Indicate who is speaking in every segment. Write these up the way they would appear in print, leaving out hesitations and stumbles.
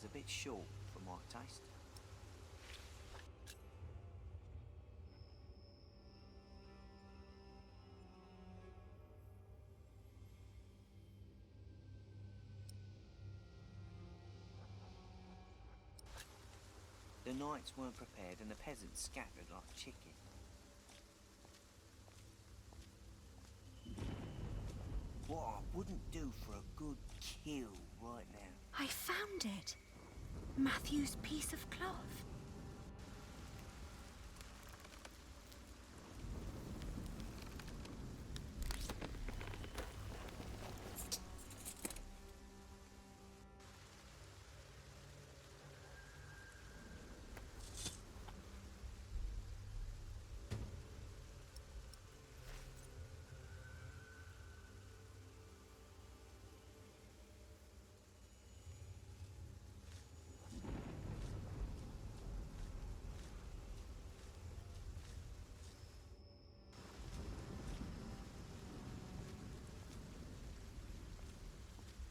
Speaker 1: a bit short for my taste. The knights weren't prepared and the peasants scattered like chicken. What I wouldn't do for a good kill right now.
Speaker 2: I found it. Matthew's piece of cloth.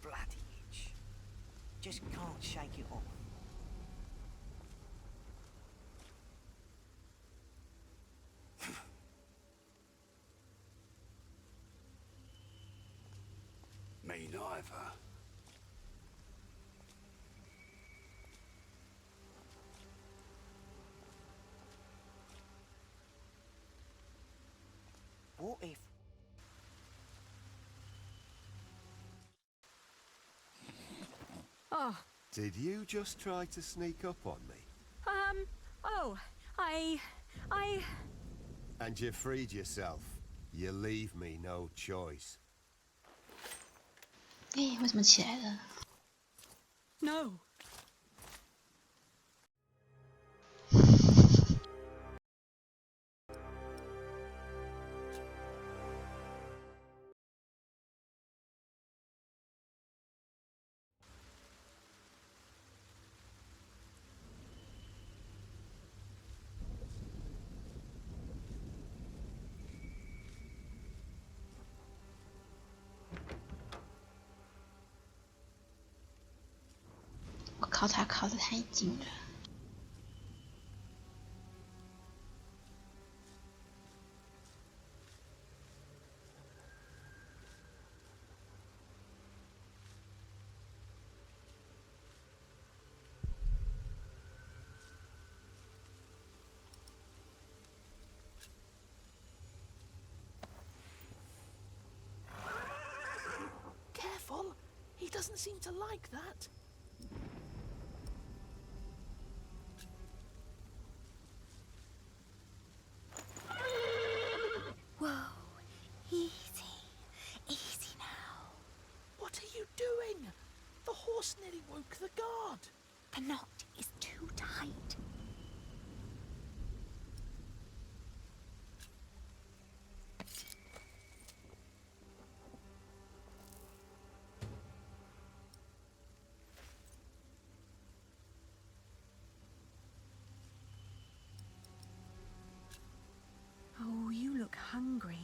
Speaker 1: Bloody itch. Just can't shake it off.
Speaker 3: Me neither.
Speaker 1: What if...
Speaker 2: Oh,
Speaker 4: Did you just try to sneak up on me?
Speaker 2: oh, I...
Speaker 4: And you freed yourself. You leave me no choice.
Speaker 5: 哎，为什么起来了？
Speaker 2: No.
Speaker 5: 我靠，他靠得太近了。
Speaker 6: Careful! He doesn't seem to like that.
Speaker 2: Whoa. Easy. Easy now.
Speaker 6: What are you doing? The horse nearly woke the guard.
Speaker 2: The knot is too tight. Oh, you look hungry.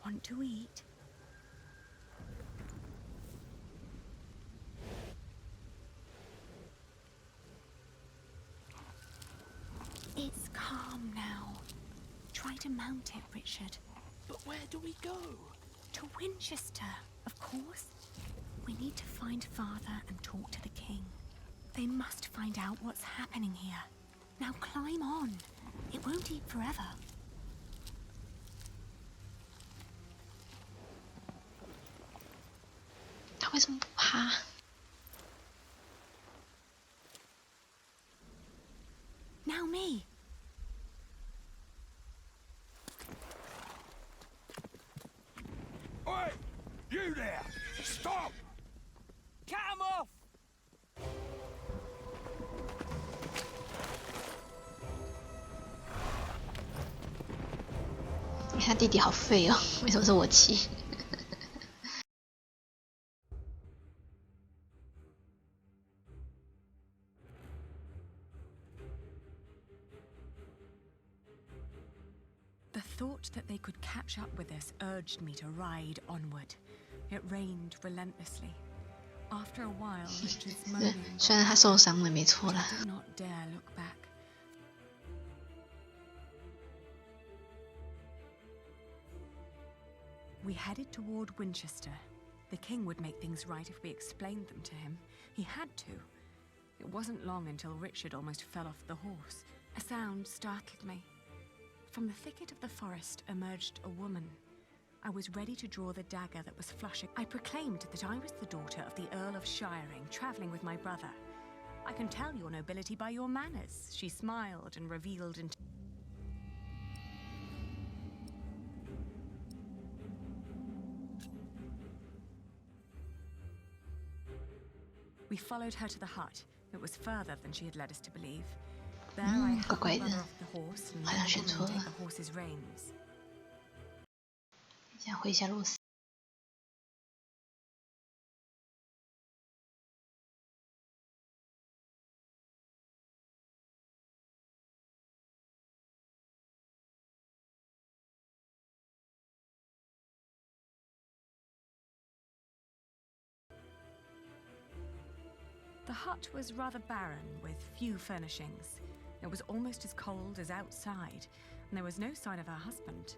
Speaker 2: Want to eat? It's calm now. Try to mount it, Richard.
Speaker 6: But where do we go?
Speaker 2: To Winchester, of course. We need to find Father and talk to the king. They must find out what's happening here. Now climb on. It won't eat forever.
Speaker 5: 他为什么不爬？
Speaker 2: Now me.
Speaker 3: Oi! You there! Stop!
Speaker 1: Cut him off!
Speaker 5: 他弟弟好废哦，为什么是我骑？
Speaker 2: The thought that they could catch up with us urged me to ride onward. It rained relentlessly. After a while, Richard's
Speaker 5: 对
Speaker 2: moaning,
Speaker 5: 虽然他受伤了，没错
Speaker 2: but
Speaker 5: 啦
Speaker 2: I。did not dare look back. We headed toward Winchester. The king would make things right if we explained them to him. He had to. It wasn't long until Richard almost fell off the horse. A sound startled me. From the thicket of the forest emerged a woman. I was ready to draw the dagger that was flashing. I proclaimed that I was the daughter of the Earl of Shiring, travelling with my brother. I can tell your nobility by your manners. She smiled and revealed into... We followed her to the hut. It was further than she had led us to believe. There I helped my
Speaker 5: 怪怪的。
Speaker 2: brother off the horse and
Speaker 5: 好
Speaker 2: let
Speaker 5: 像
Speaker 2: the
Speaker 5: 选
Speaker 2: woman
Speaker 5: 错
Speaker 2: take
Speaker 5: 了
Speaker 2: the，horse's reins.
Speaker 5: 现在回一下螺丝。
Speaker 2: The hut was rather barren, with few furnishings. It was almost as cold as outside, and there was no sign of her husband.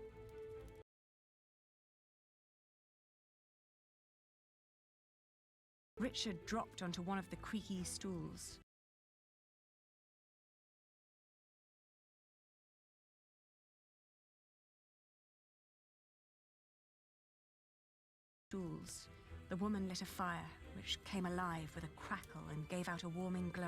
Speaker 2: Richard dropped onto one of the creaky stools. The woman lit a fire, which came alive with a crackle and gave out a warming glow.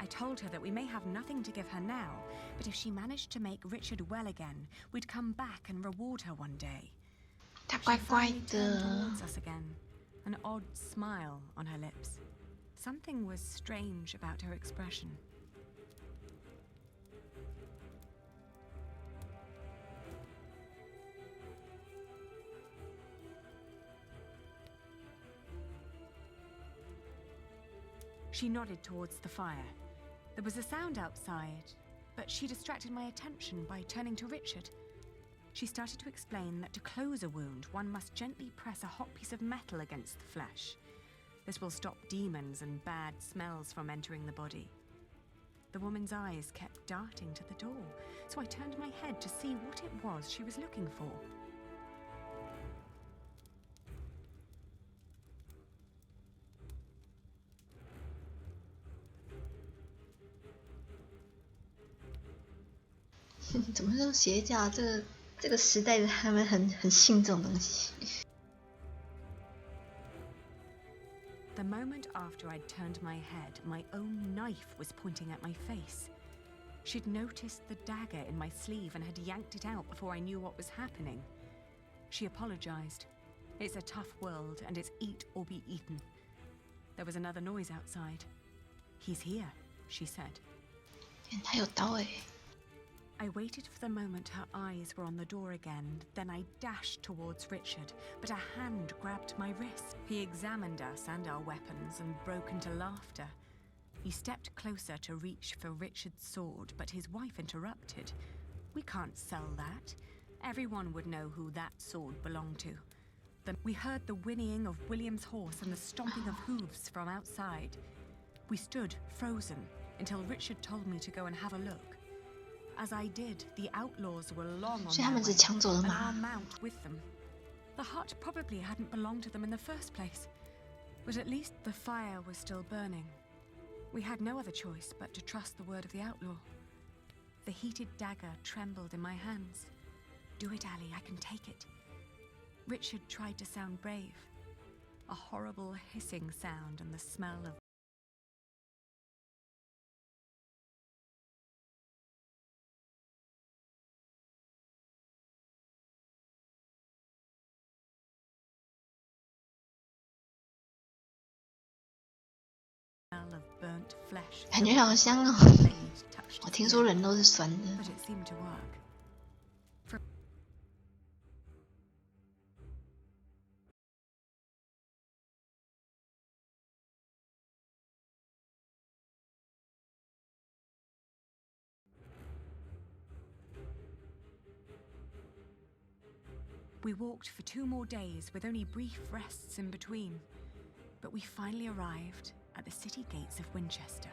Speaker 2: I told her that we may have nothing to give her now, but if she managed to make Richard well again, we'd come back and reward her one day.
Speaker 5: 他
Speaker 2: She
Speaker 5: 怪怪
Speaker 2: finally turned
Speaker 5: 的
Speaker 2: towards us again, an odd smile on her lips. Something was strange about her expression. She nodded towards the fire. There was a sound outside, but she distracted my attention by turning to Richard. She started to explain that to close a wound, one must gently press a hot piece of metal against the flesh. This will stop demons and bad smells from entering the body. The woman's eyes kept darting to the door, so I turned my head to see what it was she was looking for.
Speaker 5: "怎么说邪教？这个时代的他们很信这种东西。
Speaker 2: The moment after I'd turned my head, my own knife was pointing at my face. She'd noticed the dagger in my sleeve and had yanked it out before I knew what was happening. She apologized. It's a tough world, and it's eat or be eaten. There was another noise outside. He's here, she said.
Speaker 5: 他有刀哎！
Speaker 2: I waited for the moment her eyes were on the door again, then I dashed towards Richard, but a hand grabbed my wrist. He examined us and our weapons and broke into laughter. He stepped closer to reach for Richard's sword, but his wife interrupted. We can't sell that. Everyone would know who that sword belonged to. Then we heard the whinnying of William's horse and the stomping of hooves from outside. We stood, frozen, until Richard told me to go and have a look. As I did, the outlaws were long on
Speaker 5: 所以他
Speaker 2: their
Speaker 5: 们只
Speaker 2: way,
Speaker 5: 抢走了
Speaker 2: and our
Speaker 5: 马。
Speaker 2: mount with them. The hut probably hadn't belonged to them in the first place, but at least the fire was still burning. We had no other choice but to trust the word of the outlaw. The heated dagger trembled in my hands. Do it, Ali, I can take it. Richard tried to sound brave. A horrible hissing sound and the smell of burnt flesh.
Speaker 5: 感觉好香哦！
Speaker 2: Blade touched
Speaker 5: 我
Speaker 2: his
Speaker 5: 听说
Speaker 2: skin,
Speaker 5: 人都是酸的。
Speaker 2: but it seemed to work. We walked for 2 more days with only brief rests in between. But we finally arrived at the city gates of Winchester.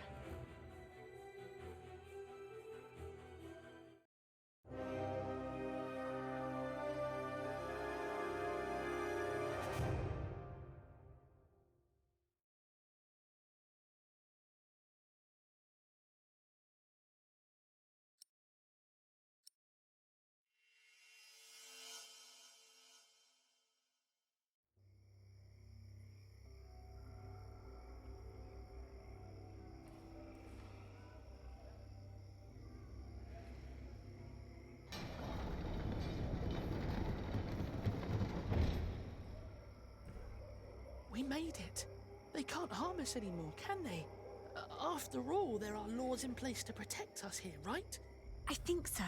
Speaker 6: We made it. They can't harm us anymore, can they? After all, there are laws in place to protect us here, right?
Speaker 2: I think so,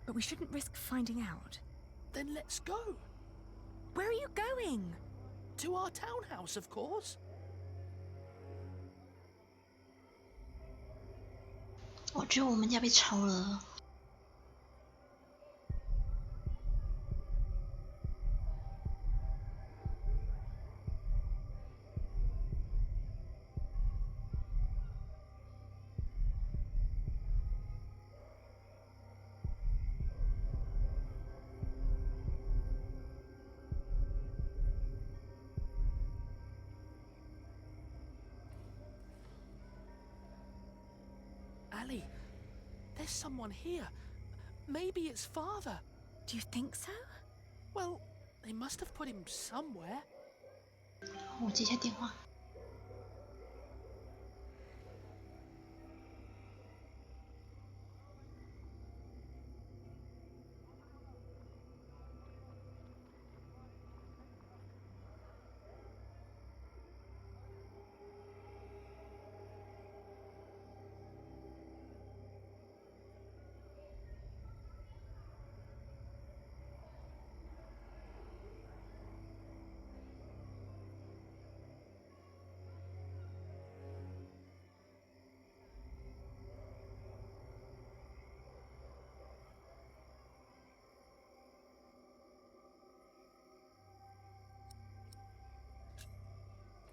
Speaker 2: but we shouldn't risk finding out.
Speaker 6: Then let's go.
Speaker 2: Where are you going?
Speaker 6: To our townhouse, of course.
Speaker 5: 我觉得我们家被抄了。
Speaker 6: Ali, there's someone here. Maybe it's Father.
Speaker 2: Do you think so?
Speaker 6: Well, they must have put him somewhere.
Speaker 5: 我接一下电话。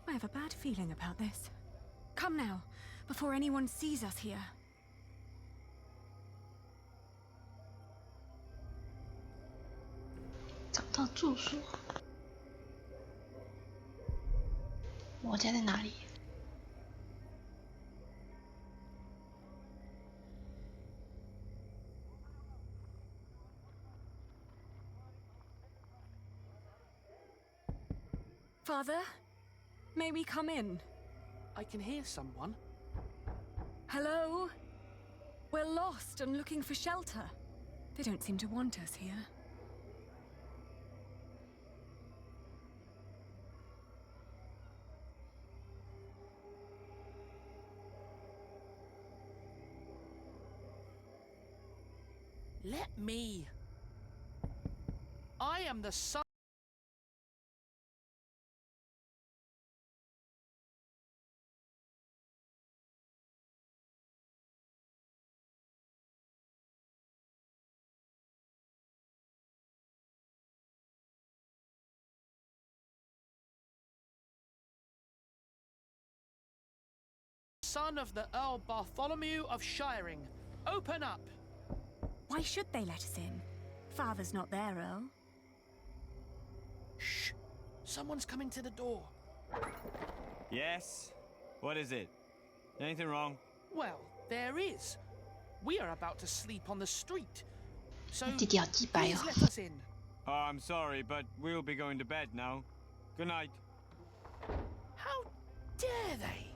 Speaker 2: I have a bad feeling about this. Come now, before anyone sees us here.
Speaker 5: 找到住所。我家在哪里？
Speaker 2: Father, may we come in?
Speaker 6: I can hear someone.
Speaker 2: Hello? We're lost and looking for shelter. They don't seem to want us here.
Speaker 6: Let me. I am the son. Son of the Earl Bartholomew of Shiring. Open up!
Speaker 2: Why should they let us in? Father's not there, Earl.
Speaker 6: Shh! Someone's coming to the door.
Speaker 1: Yes? What is it? Anything wrong?
Speaker 6: Well, there is. We are about to sleep on the street. So,
Speaker 5: 弟弟好鸡掰
Speaker 6: please
Speaker 5: 哦。
Speaker 6: let us in.
Speaker 1: Oh, I'm sorry, but we'll be going to bed now. Good night.
Speaker 6: How dare they?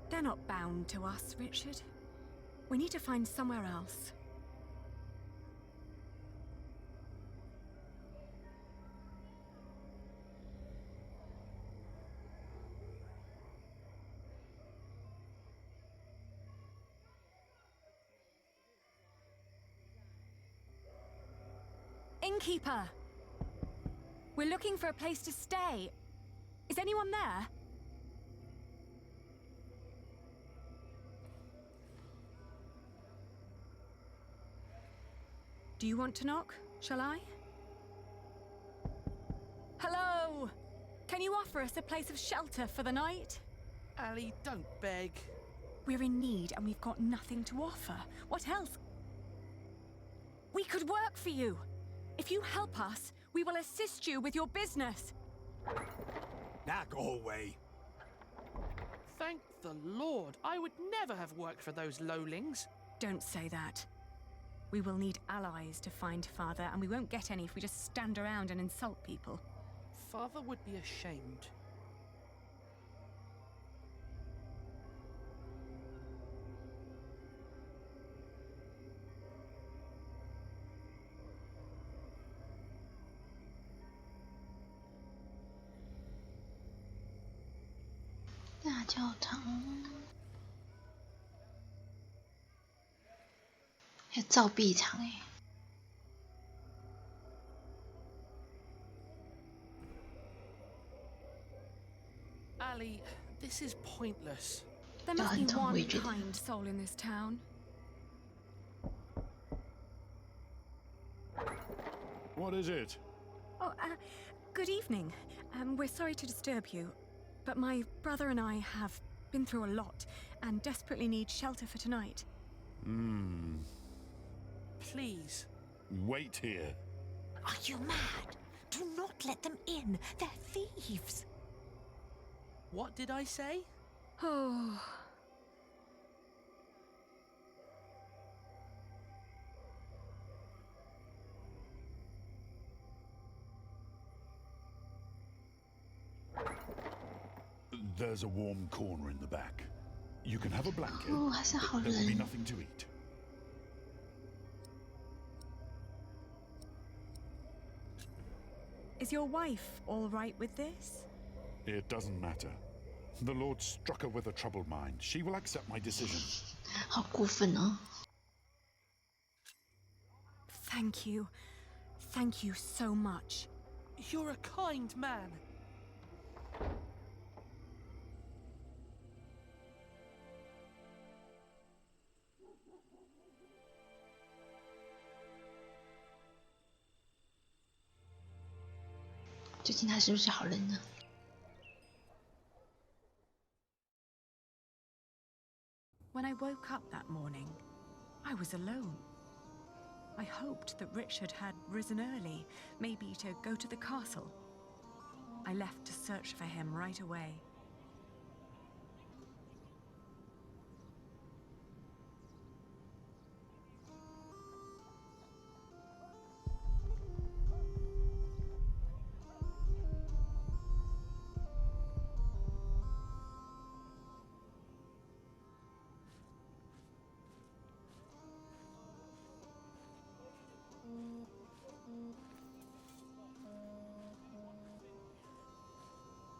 Speaker 2: They're not bound to us, Richard. We need to find somewhere else. Innkeeper! We're looking for a place to stay. Is anyone there? Do you want to knock? Shall I? Can you offer us a place of shelter for the night?
Speaker 6: Ali, don't beg.
Speaker 2: We're in need and we've got nothing to offer. What else? We could work for you. If you help us, we will assist you with your business.
Speaker 3: Now go away.
Speaker 6: Thank the Lord. I would never have worked for those lowlings.
Speaker 2: Don't say that. We will need allies to find Father, and we won't get any if we just stand around and insult people.
Speaker 6: Father would be ashamed.
Speaker 5: "大教堂，还有造币厂哎。
Speaker 6: Ali, this is pointless.
Speaker 2: There must be
Speaker 5: 很痛，我
Speaker 2: one
Speaker 5: 也觉得。
Speaker 2: kind soul in this town.
Speaker 3: What is it?
Speaker 2: Oh, good evening. We're sorry to disturb you, but my brother and I have been through a lot and desperately need shelter for tonight.
Speaker 6: Please.
Speaker 3: Wait here.
Speaker 7: Are you mad? Do not let them in. They're thieves.
Speaker 6: What did I say?
Speaker 2: Oh.
Speaker 3: There's a warm corner in the back. You can have a blanket.
Speaker 5: 哦，还是好
Speaker 3: There will be
Speaker 5: 人。
Speaker 3: nothing to eat.
Speaker 2: Is your wife all right with this?
Speaker 3: It doesn't matter. The Lord struck her with a troubled mind. She will accept my decision.
Speaker 5: 好过分哦！
Speaker 2: Thank you. Thank you so much.
Speaker 6: You're a kind man.
Speaker 5: 究竟他是不是好人呢？
Speaker 2: When I woke up that morning, I was alone. I hoped that Richard had risen early, maybe to go to the castle. I left to search for him right away.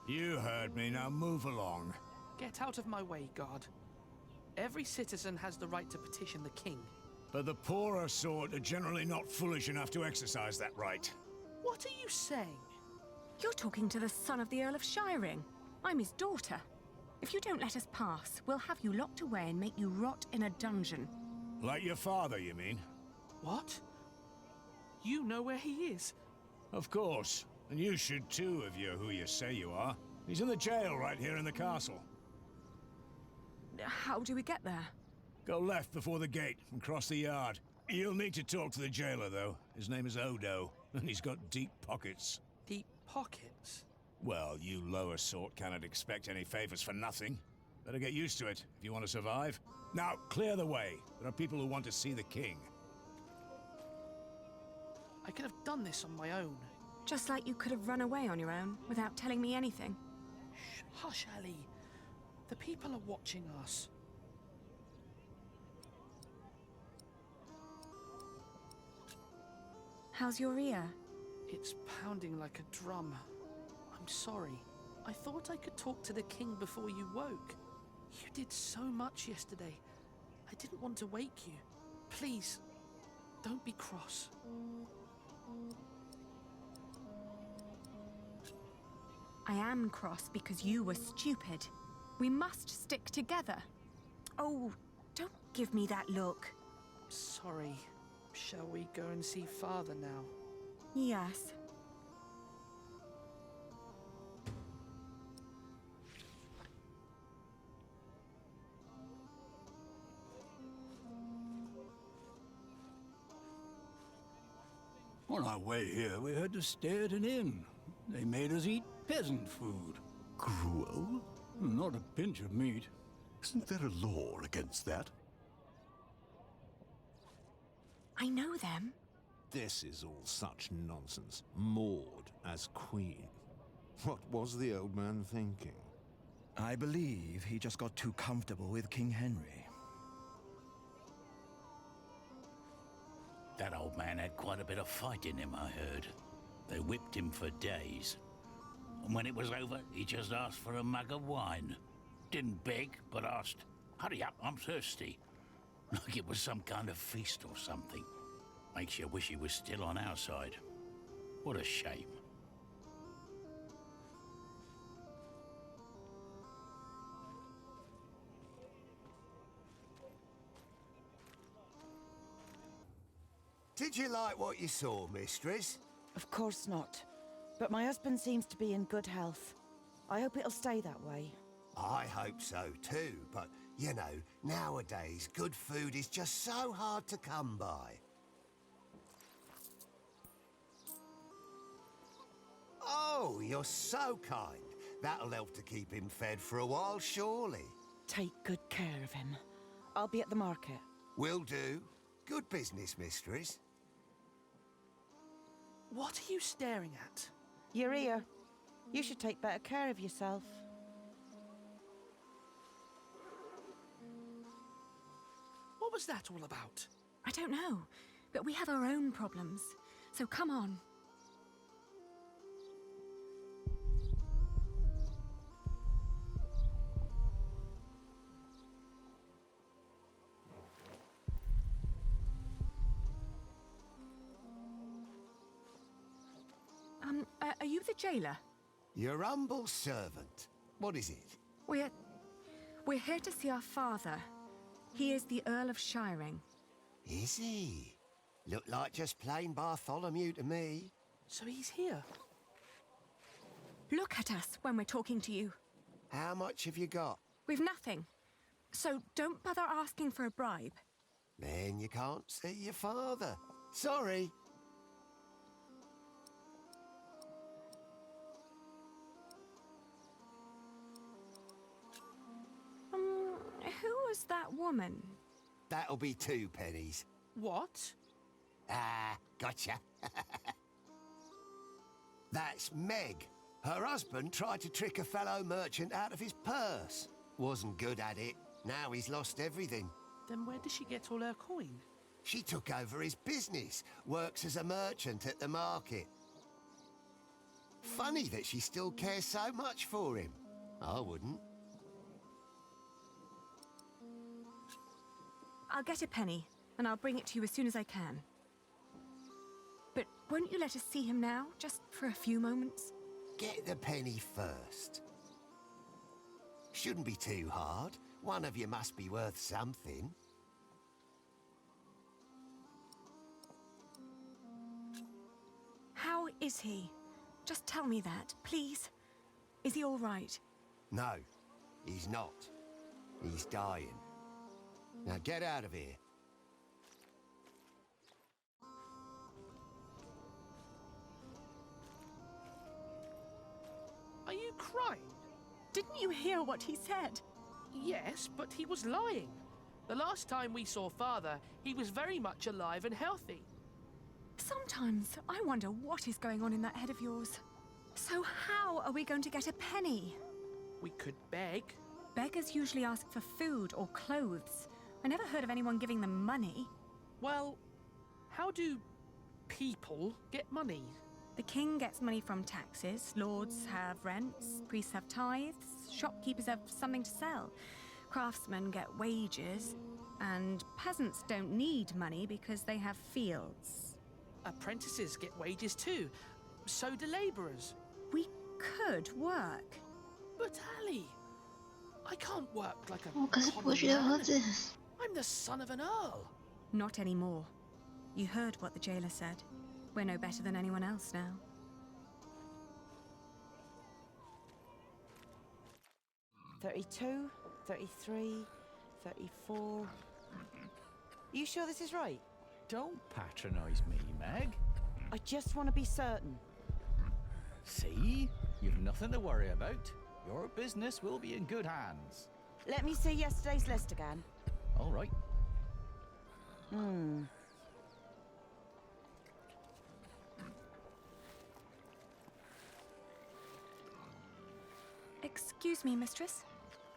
Speaker 8: You heard me, now move along.
Speaker 6: Get out of my way, guard. Every citizen has the right to petition the king.
Speaker 8: But the poorer sort are generally not foolish enough to exercise that right.
Speaker 6: What are you saying?
Speaker 2: You're talking to the son of the Earl of Shiring. I'm his daughter. If you don't let us pass, we'll have you locked away and make you rot in a dungeon.
Speaker 8: Like your father, you mean?
Speaker 6: What? You know where he is?
Speaker 8: Of course. And you should too, if you're who you say you are. He's in the jail right here in the castle.
Speaker 2: How do we get there?
Speaker 8: Go left before the gate and cross the yard. You'll need to talk to the jailer, though. His name is Odo, and he's got deep pockets.
Speaker 6: Deep pockets?
Speaker 8: Well, you lower sort cannot expect any favors for nothing. Better get used to it if you want to survive. Now, clear the way. There are people who want to see the king.
Speaker 6: I could have done this on my own.
Speaker 2: Just like you could have run away on your own without telling me anything.
Speaker 6: Shh, hush, Ali. The people are watching us.
Speaker 2: How's your ear?
Speaker 6: It's pounding like a drum. I'm sorry. I thought I could talk to the king before you woke. You did so much yesterday. I didn't want to wake you. Please, don't be cross.
Speaker 2: I am cross because you were stupid. We must stick together. Oh, don't give me that look.
Speaker 6: Sorry. Shall we go and see Father now?
Speaker 2: Yes.
Speaker 9: On our way here, we had to stay at an inn. They made us eat peasant food.
Speaker 10: Gruel?
Speaker 9: Not a pinch of meat.
Speaker 10: Isn't there a law against that?
Speaker 2: I know them.
Speaker 11: This is all such nonsense. Maud as queen. What was the old man thinking?
Speaker 12: I believe he just got too comfortable with King Henry.
Speaker 13: That old man had quite a bit of fight in him, I heard. They whipped him for days. And when it was over, he just asked for a mug of wine. Didn't beg, but asked, "Hurry up, I'm thirsty." Like it was some kind of feast or something. Makes you wish he was still on our side. What a shame.
Speaker 4: Did you like what you saw, mistress?
Speaker 14: Of course not. But my husband seems to be in good health. I hope it'll stay that way.
Speaker 4: I hope so too, but you know, nowadays good food is just so hard to come by. Oh, you're so kind. That'll help to keep him fed for a while, surely.
Speaker 14: Take good care of him. I'll be at the market.
Speaker 4: Will do. Good business, mistress.
Speaker 6: What are you staring at?
Speaker 14: You're here. You should take better care of yourself.
Speaker 6: What was that all about?
Speaker 2: I don't know, but we have our own problems. So come on. Are you the jailer?
Speaker 4: Your humble servant. What is it?
Speaker 2: We're here to see our father. He is the Earl of Shiring.
Speaker 4: Is he? Look like just plain Bartholomew to me.
Speaker 6: So he's here?
Speaker 2: Look at us when we're talking to you.
Speaker 4: How much have you got?
Speaker 2: We've nothing. So don't bother asking for a bribe.
Speaker 4: Then you can't see your father. Sorry.
Speaker 2: Who was that woman?
Speaker 4: That'll be 2 pennies.
Speaker 6: What?
Speaker 4: Ah, gotcha. That's Meg. Her husband tried to trick a fellow merchant out of his purse. Wasn't good at it. Now he's lost everything.
Speaker 6: Then where does she get all her coin?
Speaker 4: She took over his business, works as a merchant at the market. Funny that she still cares so much for him. I wouldn't.
Speaker 2: I'll get a penny, and I'll bring it to you as soon as I can. But won't you let us see him now, just for a few moments?
Speaker 4: Get the penny first. Shouldn't be too hard. One of you must be worth something.
Speaker 2: How is he? Just tell me that, please. Is he all right?
Speaker 4: No, he's not. He's dying. Now get out of here.
Speaker 6: Are you crying?
Speaker 2: Didn't you hear what he said?
Speaker 6: Yes, but he was lying. The last time we saw Father, he was very much alive and healthy.
Speaker 2: Sometimes I wonder what is going on in that head of yours. So how are we going to get a penny?
Speaker 6: We could beg.
Speaker 2: Beggars usually ask for food or clothes. I never heard of anyone giving them money.
Speaker 6: Well, how do people get money?
Speaker 2: The king gets money from taxes, lords have rents, priests have tithes, shopkeepers have something to sell, craftsmen get wages, and peasants don't need money because they have fields.
Speaker 6: Apprentices get wages too. So do labourers.
Speaker 2: We could work.
Speaker 6: But Ali, I can't work like a
Speaker 5: 可是伯爵的儿子
Speaker 6: I'm the son of an earl.
Speaker 2: Not anymore. You heard what the jailer said. We're no better than anyone else now.
Speaker 14: $32, $33, $34. You sure this is right?
Speaker 15: Don't patronize me, Meg.
Speaker 14: I just want to be certain.
Speaker 15: See? You've nothing to worry about. Your business will be in good hands.
Speaker 14: Let me see yesterday's list again.
Speaker 15: All right.
Speaker 2: Excuse me, mistress.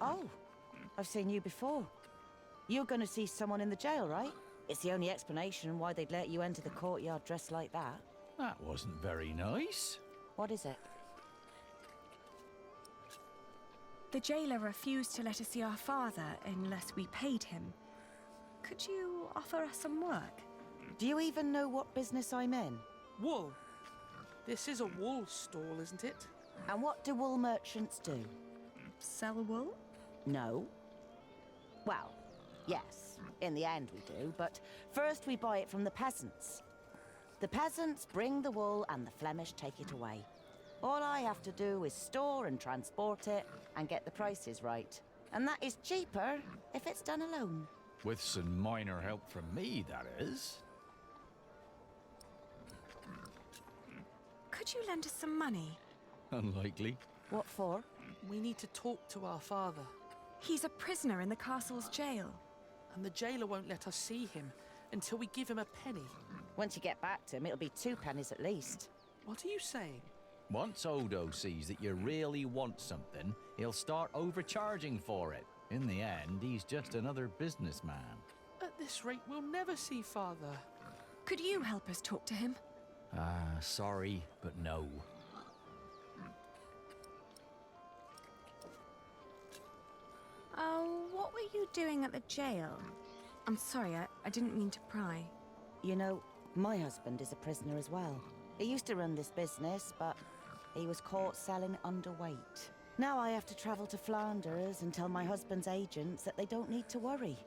Speaker 14: Oh, I've seen you before. You're going to see someone in the jail, right? It's the only explanation why they'd let you enter the courtyard dressed like that.
Speaker 15: That wasn't very nice.
Speaker 14: What is it?
Speaker 2: The jailer refused to let us see our father unless we paid him. Could you offer us some work?
Speaker 14: Do you even know what business I'm in?
Speaker 6: Wool. This is a wool stall, isn't it?
Speaker 14: And what do wool merchants do?
Speaker 2: Sell wool?
Speaker 14: No. Well, yes, in the end we do, but first we buy it from the peasants. The peasants bring the wool and the Flemish take it away. All I have to do is store and transport it and get the prices right. And that is cheaper if it's done alone.
Speaker 15: With some minor help from me, that is.
Speaker 2: Could you lend us some money?
Speaker 15: Unlikely.
Speaker 14: What for?
Speaker 6: We need to talk to our father.
Speaker 2: He's a prisoner in the castle's jail.
Speaker 6: And the jailer won't let us see him until we give him a penny.
Speaker 14: Once you get back to him, it'll be 2 pennies at least.
Speaker 6: What are you saying?
Speaker 15: Once Odo sees that you really want something, he'll start overcharging for it. In the end, he's just another businessman.
Speaker 6: At this rate, we'll never see father.
Speaker 2: Could you help us talk to him?
Speaker 15: Sorry, but no.
Speaker 2: What were you doing at the jail? I'm sorry, I didn't mean to pry.
Speaker 14: You know, my husband is a prisoner as well. He used to run this business, but he was caught selling underweight. Now I have to travel to Flanders and tell my husband's agents that they don't need to worry.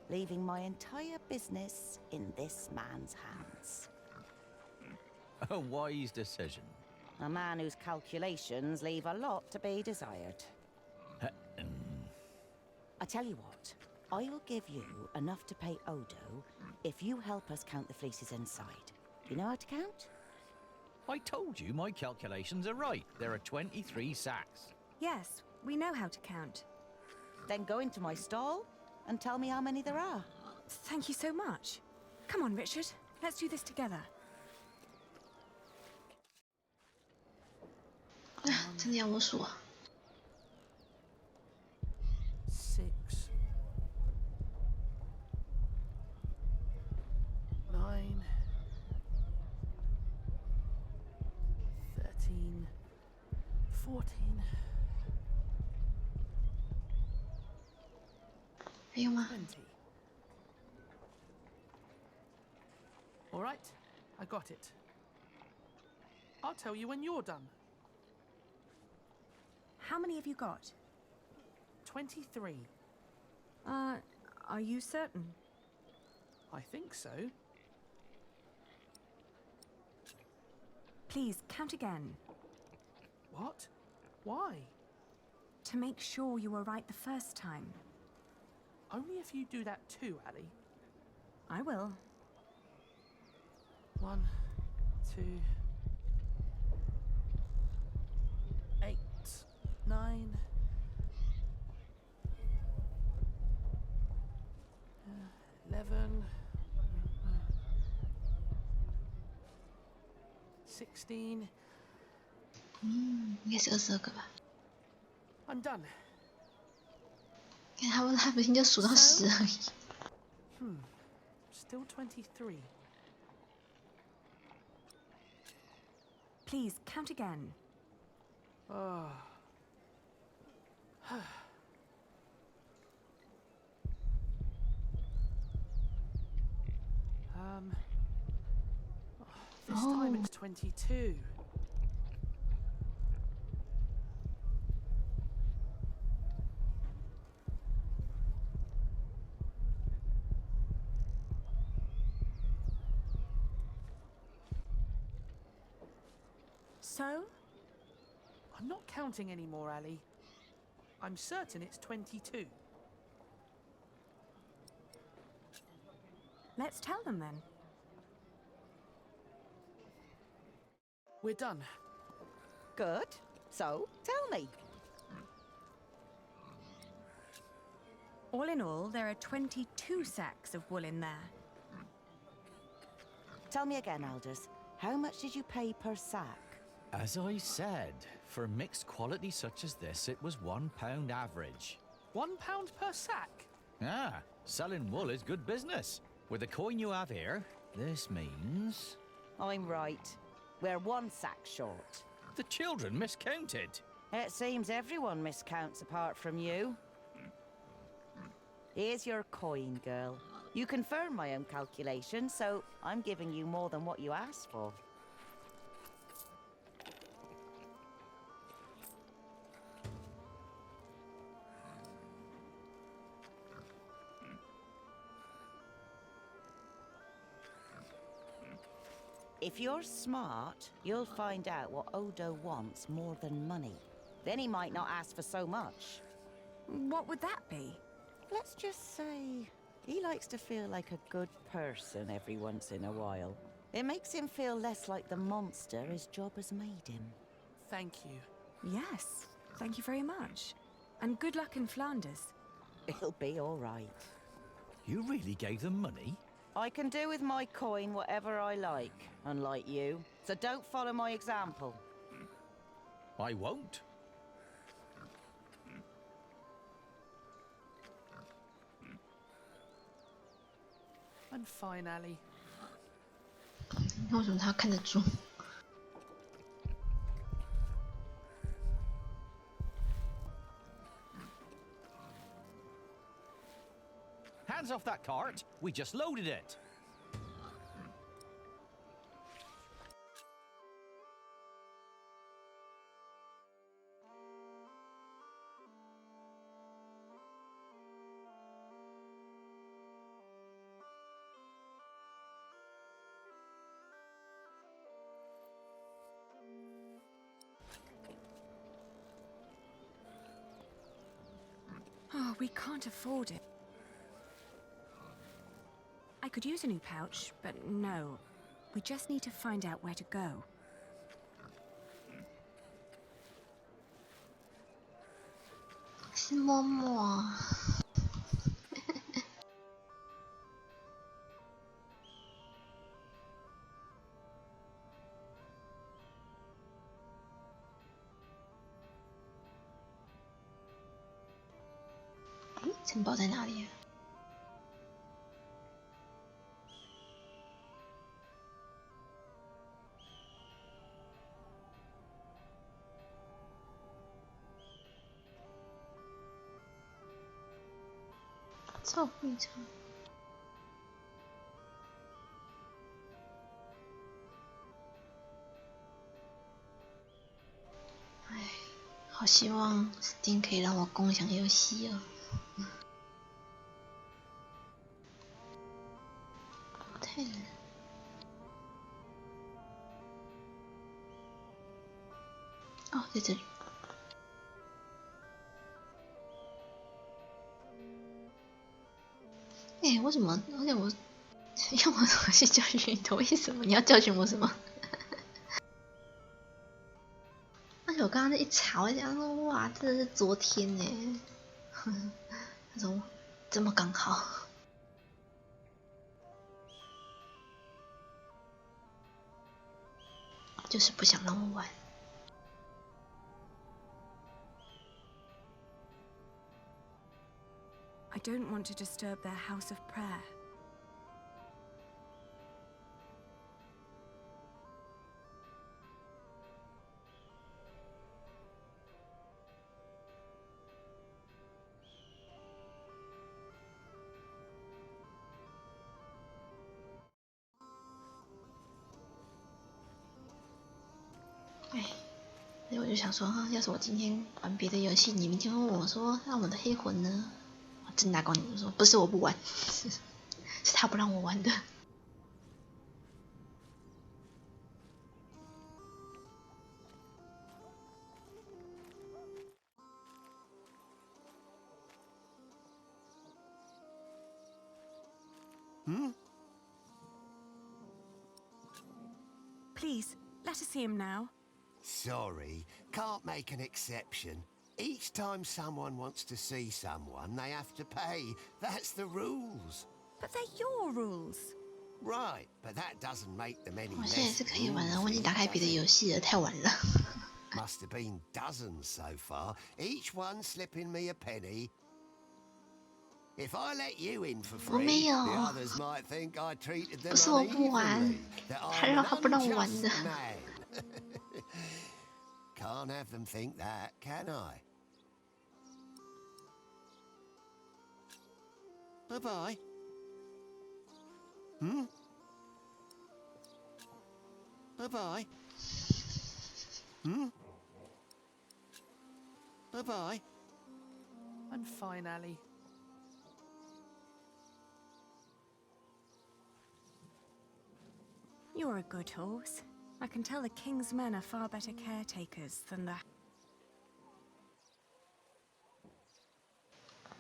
Speaker 14: Leaving my entire business in this man's hands.
Speaker 15: A wise decision.
Speaker 14: A man whose calculations leave a lot to be desired. I tell you what, I will give you enough to pay Odo if you help us count the fleeces inside. Do you know how to count?
Speaker 15: I told you my calculations are right. There are 23 sacks.
Speaker 2: Yes, we know how to count.
Speaker 14: Then go into my stall and tell me how many there are.
Speaker 2: Thank you so much. Come on, Richard. Let's do this together.
Speaker 5: 真的要我数啊？
Speaker 6: 6, 9, 13, 14.
Speaker 5: 还有吗？
Speaker 6: 20. All right, I got it. I'll tell you when you're done.
Speaker 2: How many have you got?
Speaker 6: 23.
Speaker 2: Are you certain?
Speaker 6: I think so.
Speaker 2: Please, count again.
Speaker 6: What? Why?
Speaker 2: To make sure you were right the first time.
Speaker 6: Only if you do that too, Ali.
Speaker 2: I will.
Speaker 6: 1, 2, 8, 9, 11, 16.
Speaker 5: 应该是22个吧。
Speaker 6: I'm done.
Speaker 5: 看他不行就数到10而已。
Speaker 6: Still 23.
Speaker 2: Please, count again.
Speaker 6: Oh. This time it's 22.
Speaker 2: So?
Speaker 6: I'm not counting anymore, Ali. I'm certain it's 22.
Speaker 2: Let's tell them then.
Speaker 6: We're done.
Speaker 14: Good. So, tell me.
Speaker 2: All in all, there are 22 sacks of wool in there.
Speaker 14: Tell me again, Elders. How much did you pay per sack?
Speaker 15: As I said, for mixed quality such as this, it was £1 average.
Speaker 6: £1 per sack?
Speaker 15: Ah, selling wool is good business. With the coin you have here, this means...
Speaker 14: I'm right. We're 1 sack short.
Speaker 15: The children miscounted.
Speaker 14: It seems everyone miscounts apart from you. Here's your coin, girl. You confirm my own calculation, so I'm giving you more than what you asked for. If you're smart, you'll find out what Odo wants more than money. Then he might not ask for so much.
Speaker 2: What would that be?
Speaker 14: Let's just say he likes to feel like a good person every once in a while. It makes him feel less like the monster his job has made him.
Speaker 6: Thank you.
Speaker 2: Yes, thank you very much. And good luck in Flanders.
Speaker 14: It'll be all right.
Speaker 15: You really gave them money?
Speaker 14: I can do with my coin whatever I like, unlike you. So don't follow my example.
Speaker 15: I won't.
Speaker 6: I'm fine, Ali.
Speaker 5: 为什么他看得住？
Speaker 15: Hands off that cart. We just loaded it.
Speaker 2: Oh, we can't afford it. I could use a new pouch, but no. We just need to find out where to go.
Speaker 5: 是默默。城堡在哪里啊？照会场。哎，好希望 Steam 可以让我共享游戏哦。太冷。哦，在这里。哎，为什么？而且我用我手机教训你的，为什么？你要教训我什么？而且我刚刚那一查，我想说，哇，真的是昨天呢。他说这么刚好。就是不想让我玩。
Speaker 2: I don't want to disturb their house of prayer.
Speaker 5: 哎，所以我就想说，要是我今天玩别的游戏，你明天问我说，那我的黑魂呢？正大光明就说，不是我不玩，是他不让我玩的。
Speaker 2: Please, Let us see him now.
Speaker 4: Sorry, can't make an exception. Each time someone wants to see someone, they have to pay. That's the rules.
Speaker 2: But they're your rules.
Speaker 4: Right, but that doesn't make them any
Speaker 5: 我现在也
Speaker 4: less
Speaker 5: 是可以玩了，
Speaker 4: rules
Speaker 5: 我已经打开
Speaker 4: for
Speaker 5: 别的
Speaker 4: you,
Speaker 5: 游
Speaker 4: does
Speaker 5: 戏了，太晚了。
Speaker 4: it? Must have been dozens so far, each one slipping me a penny. If I let you in for
Speaker 5: 我没
Speaker 4: free,
Speaker 5: 有，
Speaker 4: the others might think I treated them
Speaker 5: 不是我不玩，
Speaker 4: unevenly, that
Speaker 5: 他
Speaker 4: I'm
Speaker 5: 让
Speaker 4: an
Speaker 5: 他不让我玩
Speaker 4: unjust
Speaker 5: 的。
Speaker 4: man. Can't have them think that, can I? Bye-bye. Hmm? Bye-bye. Hmm? Bye-bye.
Speaker 6: I'm fine, Ali.
Speaker 2: You're a good horse. I can tell the king's men are far better caretakers than the...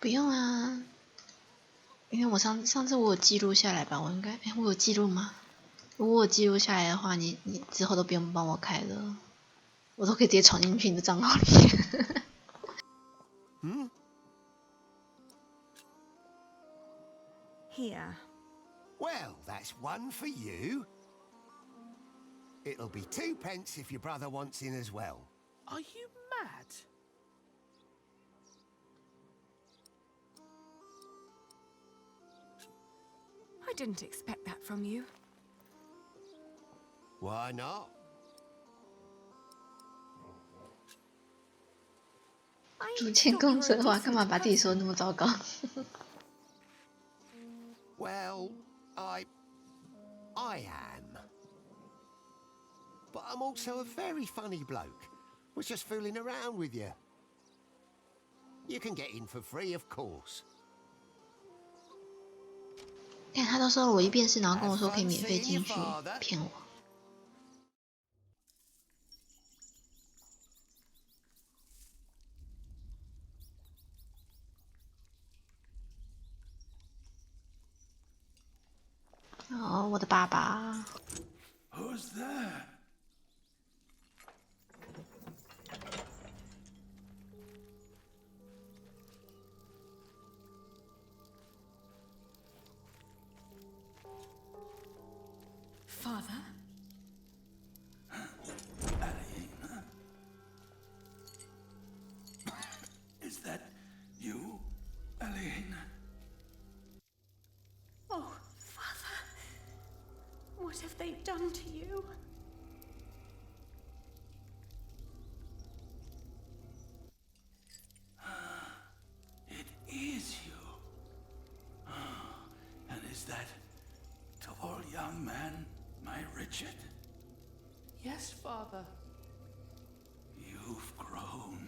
Speaker 5: 不用啊，因为我上次我有记录下来吧，我应该，我有记录吗？如果我有记录下来的话，你之后都不用帮我开了，我都可以直接闯进去你的账号里面。
Speaker 4: Hmm?
Speaker 2: Here.
Speaker 4: Well, that's one for you. It'll be 2 pence if your brother wants in as well.
Speaker 6: Are you mad?
Speaker 2: I didn't expect that from you.
Speaker 4: Why not?
Speaker 5: 主见公社的话，干嘛把自己说那么糟糕？
Speaker 4: Well, I am. But I'm also a very funny bloke. Was just fooling around with you. You can get in for free, of course.
Speaker 5: 看他都说我一遍是，然后跟我说可以免费进去，骗我。哦，我的爸爸。
Speaker 13: Who's there?
Speaker 2: Father?
Speaker 13: Alina? Is that you, Alina?
Speaker 2: Oh, Father. What have they done to you?
Speaker 13: It is you. And is that tall young man my Richard?
Speaker 6: Yes, Father.
Speaker 13: You've grown.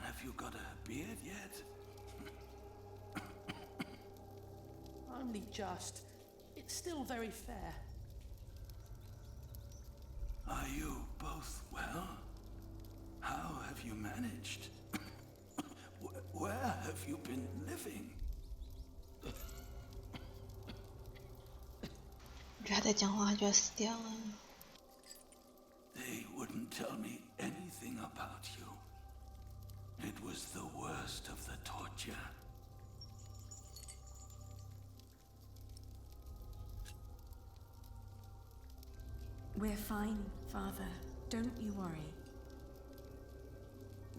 Speaker 13: Have you got a beard yet?
Speaker 6: Only just. It's still very fair.
Speaker 13: Are you both well? How have you managed? Where have you been living?
Speaker 5: 我觉得他在讲话，他就要死掉了。
Speaker 13: They wouldn't tell me anything about you. It was the worst of the torture.
Speaker 2: We're fine, Father. Don't you worry.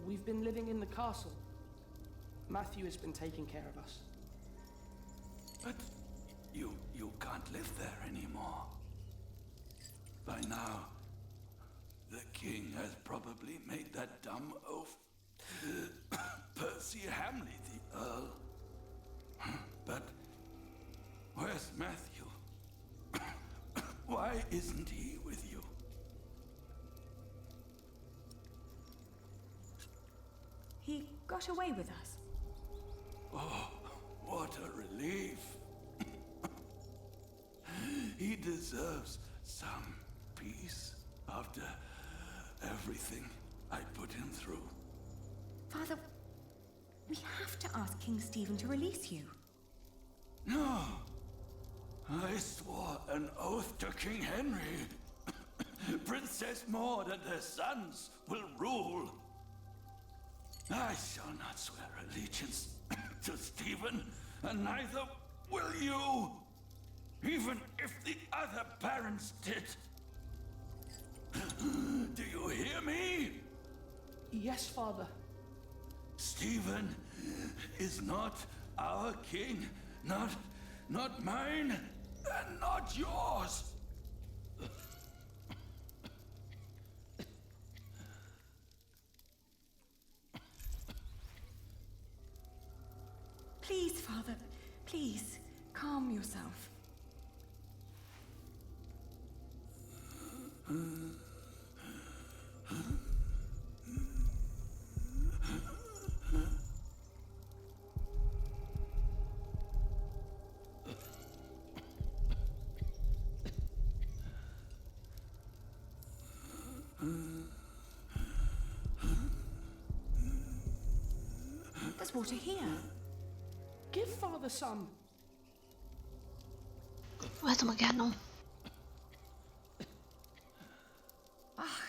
Speaker 6: We've been living in the castle. Matthew has been taking care of us.
Speaker 13: But you can't live there anymore. By now, the king has probably made that dumb oaf Percy Hamley the Earl. But where's Matthew? Why isn't he with you?
Speaker 2: He got away with us.
Speaker 13: Oh, what a relief. He deserves some peace after everything I put him through.
Speaker 2: Father, we have to ask King Stephen to release you.
Speaker 13: No. I swore an oath to King Henry.
Speaker 16: Princess Maud and her sons will rule. I shall not swear allegiance to Stephen, and neither will you, even if the other parents did. Do you hear me?
Speaker 6: Yes, Father.
Speaker 16: Stephen is not our king, not mine, and not yours.
Speaker 2: Please, Father, please, calm yourself. There's water here.
Speaker 6: Give Father some.
Speaker 5: 我要怎么给他弄？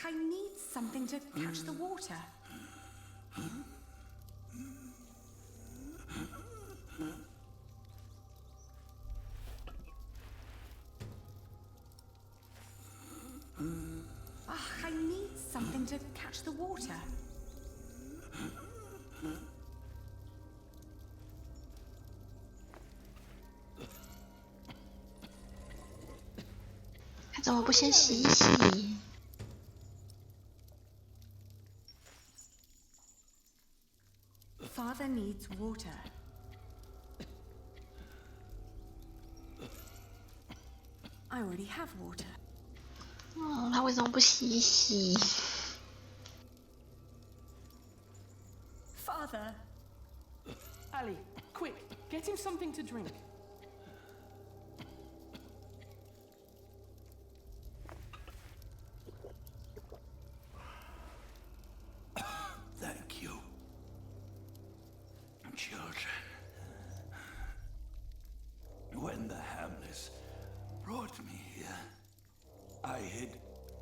Speaker 2: I need something to catch the water. I need something to catch the water.
Speaker 5: 他怎么不先洗一洗？
Speaker 2: Father needs water. I already have water.
Speaker 5: 哦，他为什么不洗一洗？
Speaker 2: Father.
Speaker 6: Ali, quick, get him something to drink.
Speaker 16: Thank you, children. When the Hamlets brought me here, I hid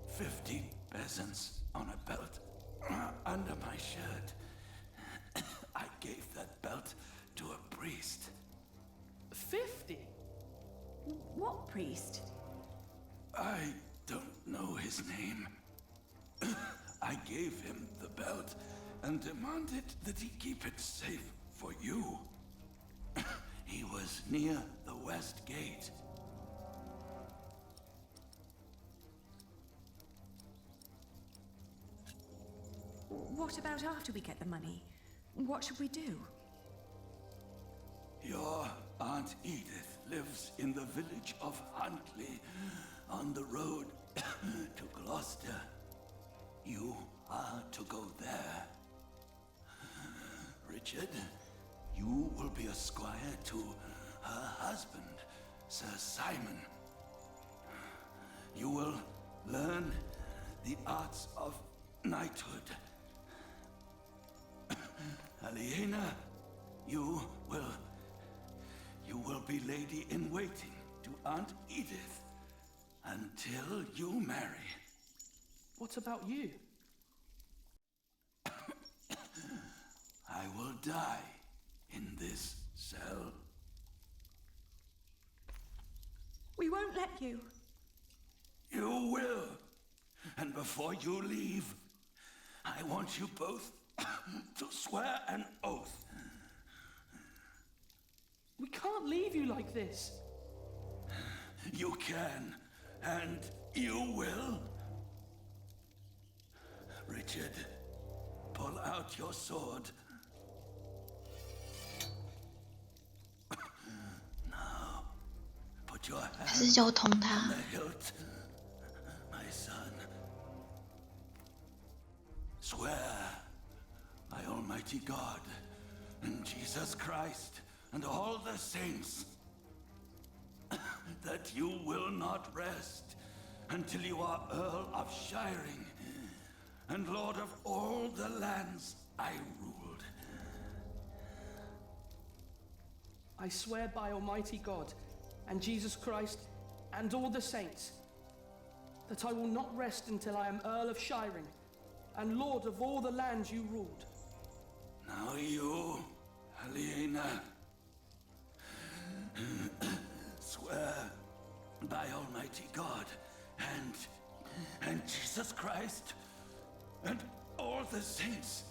Speaker 16: 50 peasants on a belt under my shirt. I gave that belt to a priest.
Speaker 6: 50?
Speaker 2: What priest?
Speaker 16: I don't know his name. I gave him the belt and demanded that he keep it safe for you. He was near the west gate.
Speaker 2: What about after we get the money? What should we do?
Speaker 16: Your Aunt Edith lives in the village of Huntley, on the road to Gloucester. You are to go there. Richard, you will be a squire to her husband, Sir Simon. You will learn the arts of knighthood. Aliena, you will be lady-in-waiting to Aunt Edith until you marry.
Speaker 6: What about you?
Speaker 16: I will die in this cell.
Speaker 2: We won't let you.
Speaker 16: You will. And before you leave, I want you both to swear an oath.
Speaker 6: We can't leave you like this.
Speaker 16: You can, and you will. Richard, pull out your sword. Now, put your hand
Speaker 5: 还是叫我捅
Speaker 16: on
Speaker 5: 他
Speaker 16: the？ hilt, my son. Swear by Almighty God and Jesus Christ and all the saints that you will not rest until you are Earl of Shiring and Lord of all the lands I ruled.
Speaker 6: I swear by Almighty God and Jesus Christ and all the saints that I will not rest until I am Earl of Shiring, and Lord of all the lands you ruled.
Speaker 16: Now you, Helena, swear by Almighty God and Jesus Christ and all the saints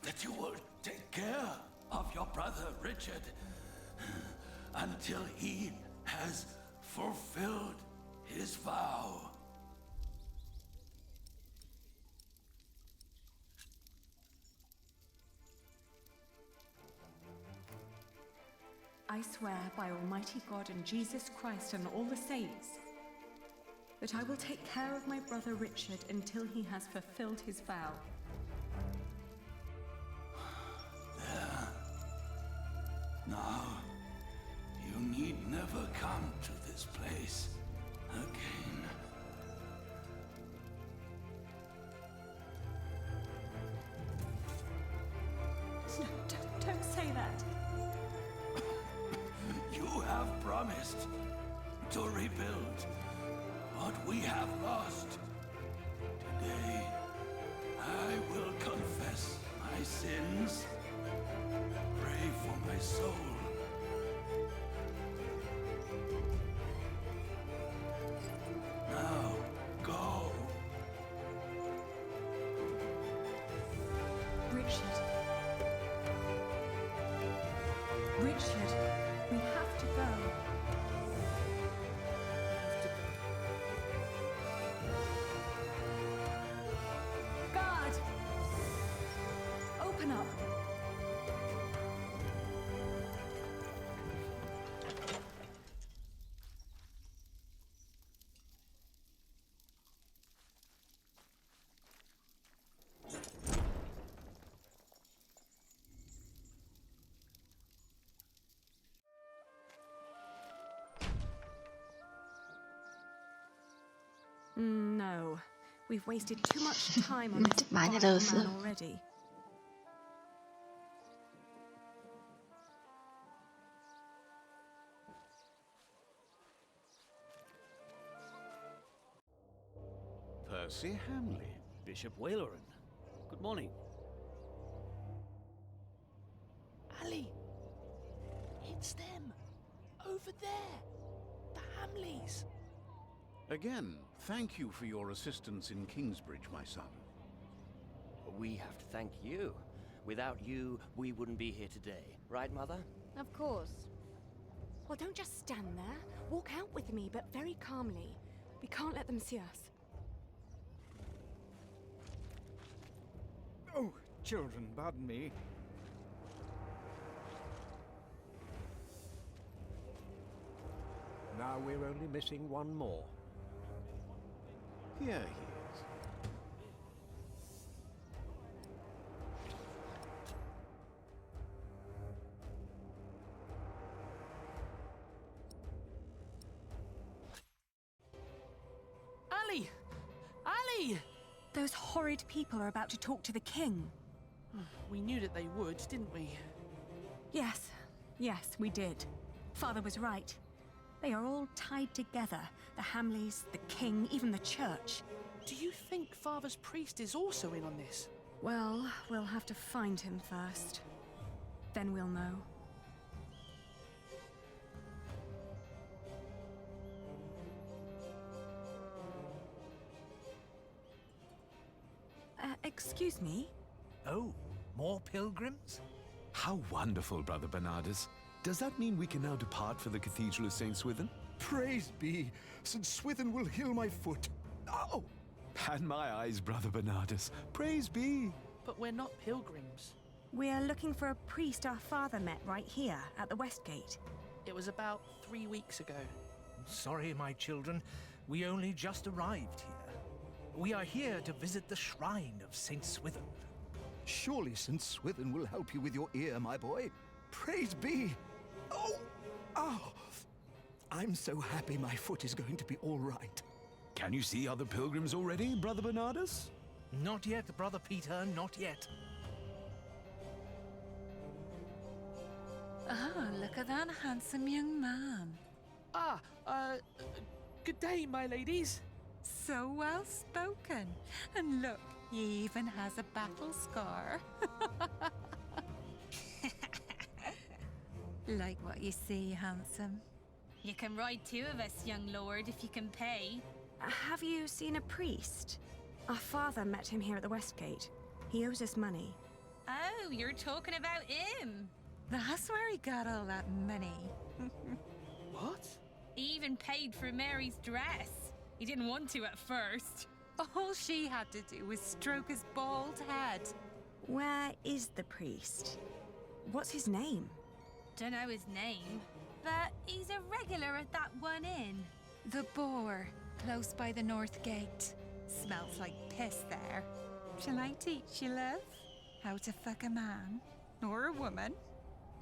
Speaker 16: that you will take care of your brother Richard until he has fulfilled his vow.
Speaker 17: I swear by Almighty God and Jesus Christ and all the saints that I will take care of my brother Richard until he has fulfilled his vow.
Speaker 16: There. Now, you need never come to this place again.
Speaker 17: No, don't say that.
Speaker 16: You have promised to rebuild what we have lost. Today, I will confess my sins, pray for my soul. Now, go.
Speaker 17: Richard. Richard, we have to go. Guard! Open up. No. We've wasted too much time on this
Speaker 5: Meine
Speaker 17: vile
Speaker 5: Röse.
Speaker 17: man already.
Speaker 11: Percy Hamley.
Speaker 18: Bishop Waleran. Good morning.
Speaker 6: Ali! It's them! Over there! The Hamleys!
Speaker 10: Again, thank you for your assistance in Kingsbridge, my son.
Speaker 19: We have to thank you. Without you, we wouldn't be here today. Right, Mother?
Speaker 2: Of course. Well, don't just stand there. Walk out with me, but very calmly. We can't let them see us.
Speaker 12: Oh, children, pardon me.
Speaker 20: Now we're only missing one more.
Speaker 10: Here he is.
Speaker 6: Ali! Ali!
Speaker 17: Those horrid people are about to talk to the king.
Speaker 6: We knew that they would, didn't we?
Speaker 17: Yes, we did. Father was right. They are all tied together. The Hamleys, the king, even the church.
Speaker 6: Do you think Father's priest is also in on this?
Speaker 17: Well, we'll have to find him first. Then we'll know. Excuse me?
Speaker 21: Oh, more pilgrims?
Speaker 22: How wonderful, Brother Bernardus. Does that mean we can now depart for the Cathedral of St. Swithin?
Speaker 12: Praise be! St. Swithin will heal my foot. Oh!
Speaker 22: And my eyes, Brother Bernardus. Praise be!
Speaker 6: But we're not pilgrims.
Speaker 17: We're looking for a priest our father met right here, at the West Gate.
Speaker 6: It was about 3 weeks ago.
Speaker 21: Sorry, my children. We only just arrived here. We are here to visit the shrine of St. Swithin.
Speaker 12: Surely St. Swithin will help you with your ear, my boy. Praise be! Oh! Oh! I'm so happy my foot is going to be all right.
Speaker 22: Can you see other pilgrims already, Brother Bernardus?
Speaker 21: Not yet, Brother Peter, not yet.
Speaker 23: Ah, look at that handsome young man.
Speaker 6: Good day, my ladies.
Speaker 1: So well spoken. And look, he even has a battle scar. Like what you see, handsome.
Speaker 2: You can ride 2 of us, young lord, if you can pay.
Speaker 7: Have you seen a priest? Our father met him here at the West Gate. He owes us money.
Speaker 2: Oh, you're talking about him.
Speaker 1: That's where he got all that money.
Speaker 6: What?
Speaker 2: He even paid for Mary's dress. He didn't want to at first.
Speaker 1: All she had to do was stroke his bald head.
Speaker 7: Where is the priest? What's his name?
Speaker 2: Don't know his name, but he's a regular at that one inn.
Speaker 1: The Boar, close by the North Gate. Smells like piss there. Shall I teach you, love? How to fuck a man or a woman?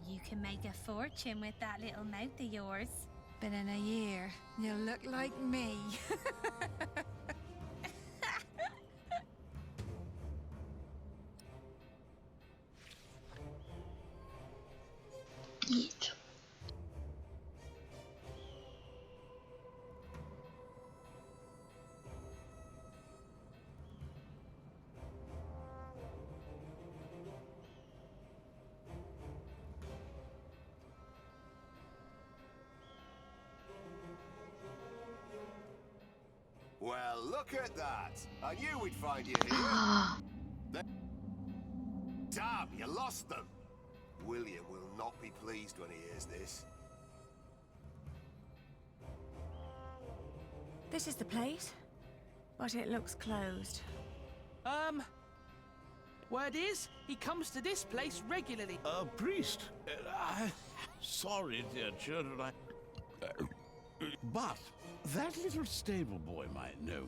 Speaker 2: You can make a fortune with that little mouth of yours.
Speaker 1: But in a year, you'll look like me.
Speaker 4: Well, look at that. I knew we'd find you here. Damn, you lost them. William will not be pleased when he hears this.
Speaker 7: This is the place, but it looks closed.
Speaker 6: Word is, he comes to this place regularly.
Speaker 8: Priest, sorry, dear children, but that little stable boy might know.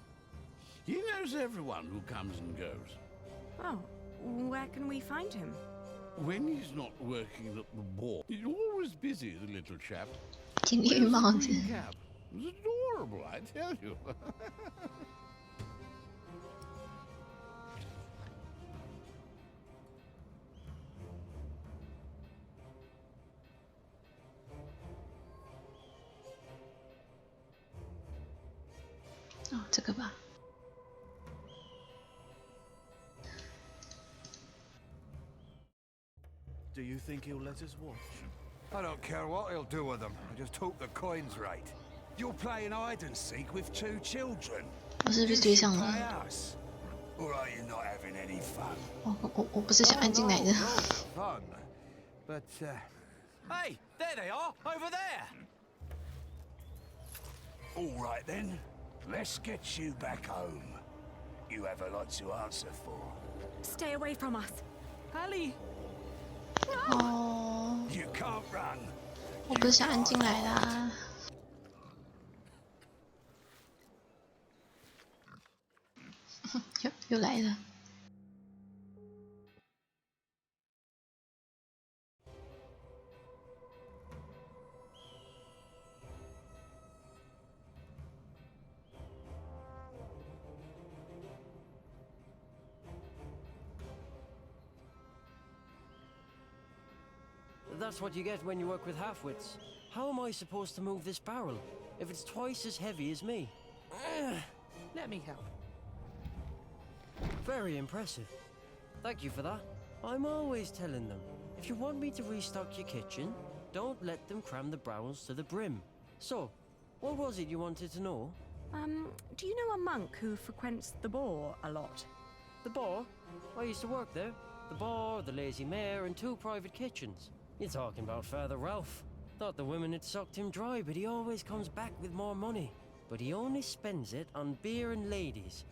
Speaker 8: He knows everyone who comes and goes.
Speaker 7: Oh, where can we find him?
Speaker 8: When he's not working at the boar, he's always busy, the little chap.
Speaker 5: 挺绿帽子。
Speaker 8: Cap. It was adorable, I tell you.
Speaker 5: Oh, 这个吧。
Speaker 12: Do you think he'll let us watch?
Speaker 23: I don't care what he'll do with them. I just hope the coin's right. You're playing hide and seek with 2 children.
Speaker 5: 我是不是追上了？
Speaker 23: Or are you not having any fun?
Speaker 5: 我不是想按进来的。
Speaker 23: Fun, but
Speaker 18: Hey, there they are, over there.
Speaker 23: all right then. Let's get you back home. You have a lot to answer for.
Speaker 7: Stay away from us.
Speaker 6: Ali.
Speaker 5: 哦，
Speaker 23: You can't run.
Speaker 5: 我不是想按进来的啊。又来了。
Speaker 19: That's what you get when you work with half-wits. How am I supposed to move this barrel if it's twice as heavy as me?
Speaker 6: Let me help.
Speaker 19: Very impressive. Thank you for that. I'm always telling them, if you want me to restock your kitchen, don't let them cram the barrels to the brim. So, what was it you wanted to know?
Speaker 7: Do you know a monk who frequents the Boar a lot?
Speaker 19: The Boar? I used to work there. The Boar, the Lazy Mare, and 2 private kitchens. You're talking about Father Ralph. Thought the women had sucked him dry, but he always comes back with more money. But he only spends it on beer and ladies.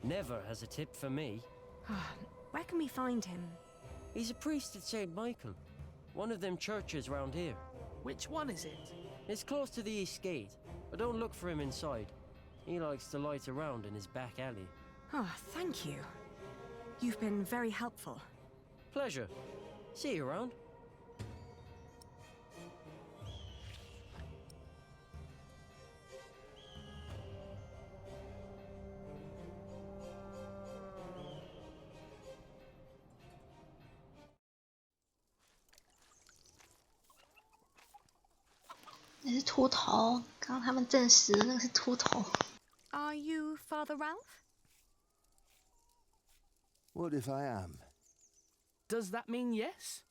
Speaker 19: Never has a tip for me.
Speaker 7: Where can we find him?
Speaker 19: He's a priest at St. Michael. One of them churches round here.
Speaker 6: Which one is it?
Speaker 19: It's close to the East Gate, but don't look for him inside. He likes to light around in his back alley.
Speaker 7: Oh, thank you. You've been very helpful.
Speaker 19: Pleasure. See you around.
Speaker 5: 那是秃头，刚刚他们证实那个是秃头。
Speaker 2: Are you Father Ralph?
Speaker 23: What if I am?
Speaker 6: Does that mean yes?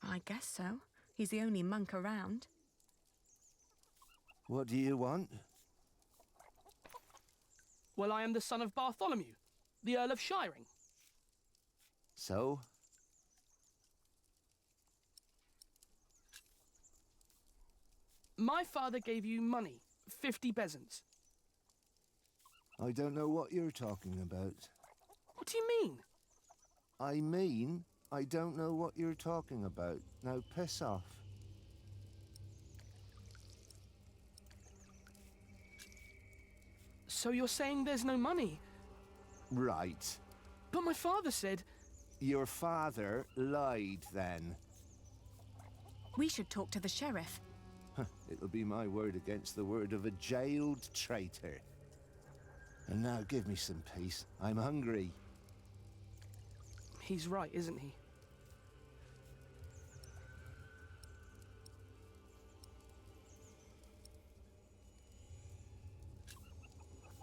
Speaker 7: I guess so. He's the only monk around.
Speaker 23: What do you want?
Speaker 6: Well, I am the son of Bartholomew, the Earl of Shiring.
Speaker 23: So?
Speaker 6: My father gave you money, 50 bezants.
Speaker 23: I don't know what you're talking about.
Speaker 6: What do you mean?
Speaker 23: I mean, I don't know what you're talking about. Now piss off.
Speaker 6: So you're saying there's no money?
Speaker 23: Right.
Speaker 6: But my father said...
Speaker 23: Your father lied then.
Speaker 7: We should talk to the sheriff.
Speaker 23: It'll be my word against the word of a jailed traitor. And now give me some peace. I'm hungry.
Speaker 6: He's right, isn't he?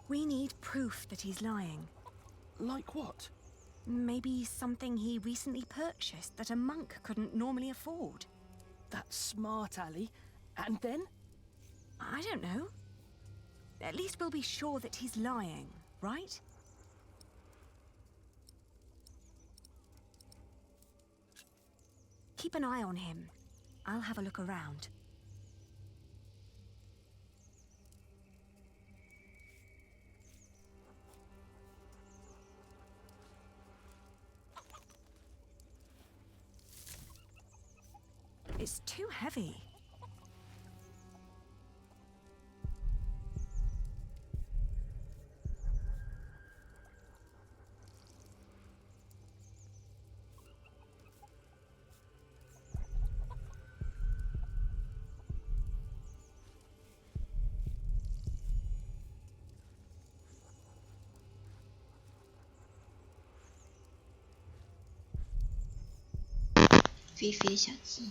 Speaker 7: We need proof that he's lying.
Speaker 6: Like what?
Speaker 7: Maybe something he recently purchased that a monk couldn't normally afford.
Speaker 6: That's smart, Ali. And then?
Speaker 7: I don't know. At least we'll be sure that he's lying, right? Keep an eye on him. I'll have a look around. It's too heavy.
Speaker 5: 肥肥的小鸡。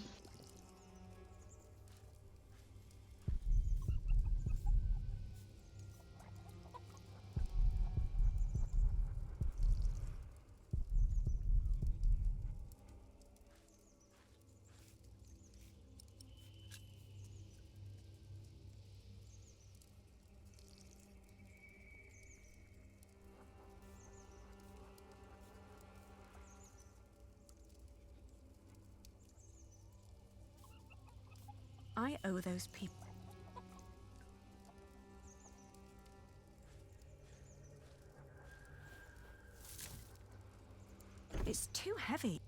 Speaker 7: I owe those people. It's too heavy.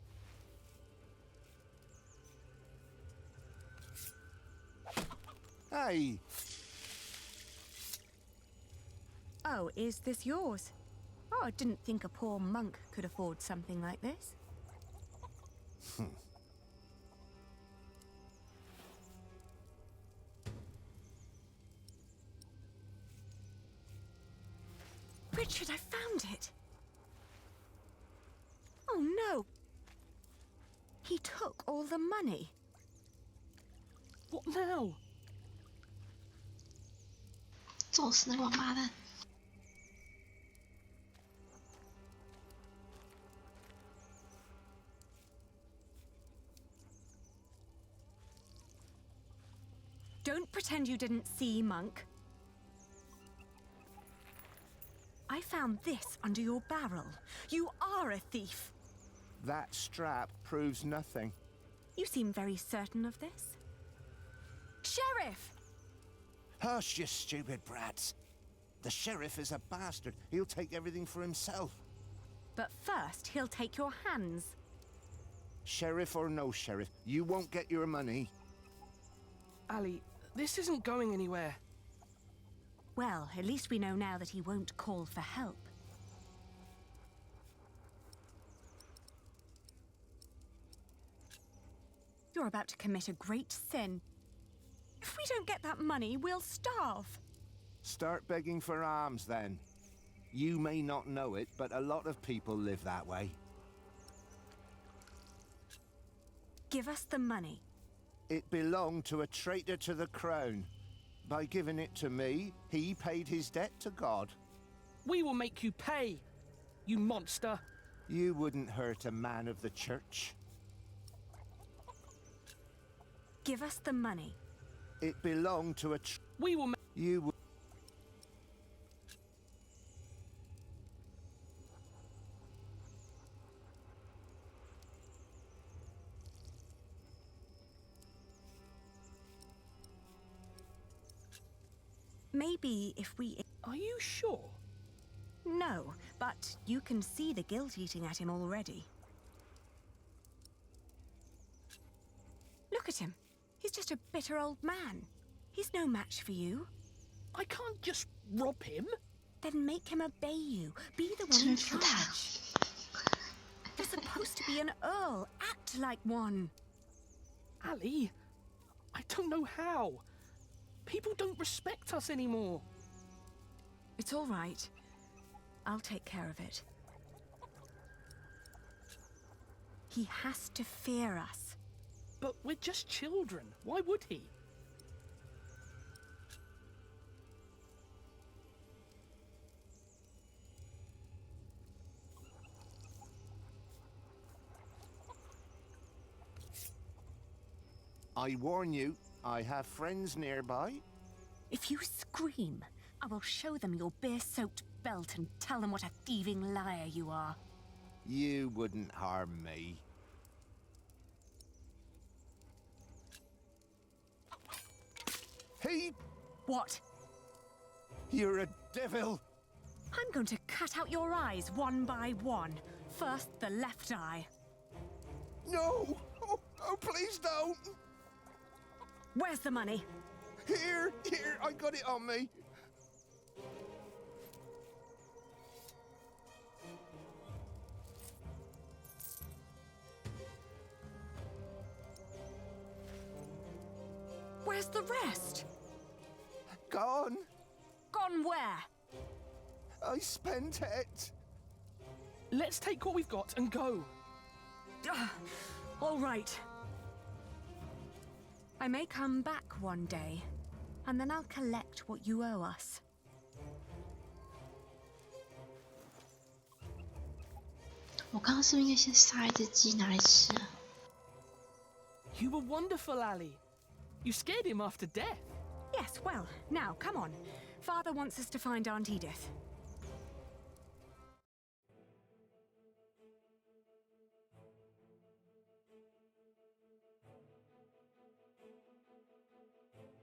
Speaker 23: Hey!
Speaker 7: Oh, is this yours? Oh, I didn't think a poor monk could afford something like this. Richard, I found it! Oh no! He took all the money.
Speaker 6: What now?
Speaker 5: 揍死那个王八蛋！
Speaker 7: Don't pretend you didn't see, monk. I found this under your barrel. You are a thief.
Speaker 23: That strap proves nothing.
Speaker 7: You seem very certain of this. Sheriff!
Speaker 23: Hush, you stupid brats. The sheriff is a bastard. He'll take everything for himself.
Speaker 7: But first, he'll take your hands.
Speaker 23: Sheriff or no sheriff, you won't get your money.
Speaker 6: Ali, this isn't going anywhere.
Speaker 7: Well, at least we know now that he won't call for help. You're about to commit a great sin. If we don't get that money, we'll starve.
Speaker 23: Start begging for alms, then. You may not know it, but a lot of people live that way.
Speaker 7: Give us the money.
Speaker 23: It belonged to a traitor to the crown. By giving it to me, he paid his debt to God.
Speaker 6: We will make you pay, you monster.
Speaker 23: You wouldn't hurt a man of the church.
Speaker 7: Give us the money.
Speaker 23: It belonged to a
Speaker 6: We will
Speaker 23: You would...
Speaker 7: Maybe if we...
Speaker 6: Are you sure?
Speaker 7: No, but you can see the guilt eating at him already. Look at him. He's just a bitter old man. He's no match for you.
Speaker 6: I can't just rob him.
Speaker 7: Then make him obey you. Be the one in charge. You're supposed to be an earl. Act like one.
Speaker 6: Ali, I don't know how. People don't respect us anymore.
Speaker 7: It's all right. I'll take care of it. He has to fear us.
Speaker 6: But we're just children. Why would he?
Speaker 23: I warn you, I have friends nearby.
Speaker 7: If you scream, I will show them your beer-soaked belt and tell them what a thieving liar you are.
Speaker 23: You wouldn't harm me. He...
Speaker 7: What?
Speaker 23: You're a devil.
Speaker 7: I'm going to cut out your eyes one by one. First, the left eye.
Speaker 23: No! Oh, please don't!
Speaker 7: Where's the money?
Speaker 23: Here, I got it on me.
Speaker 7: Where's the rest?
Speaker 23: Gone.
Speaker 7: Gone where?
Speaker 23: I spent it.
Speaker 6: Let's take what we've got and go.
Speaker 7: All right. I may come back one day, and then I'll collect what you owe us.
Speaker 5: 我刚刚是不是应该先杀一只鸡拿来吃啊？
Speaker 6: You were wonderful, Ali. You scared him after death.
Speaker 7: Yes, well, now, come on. Father wants us to find Aunt Edith.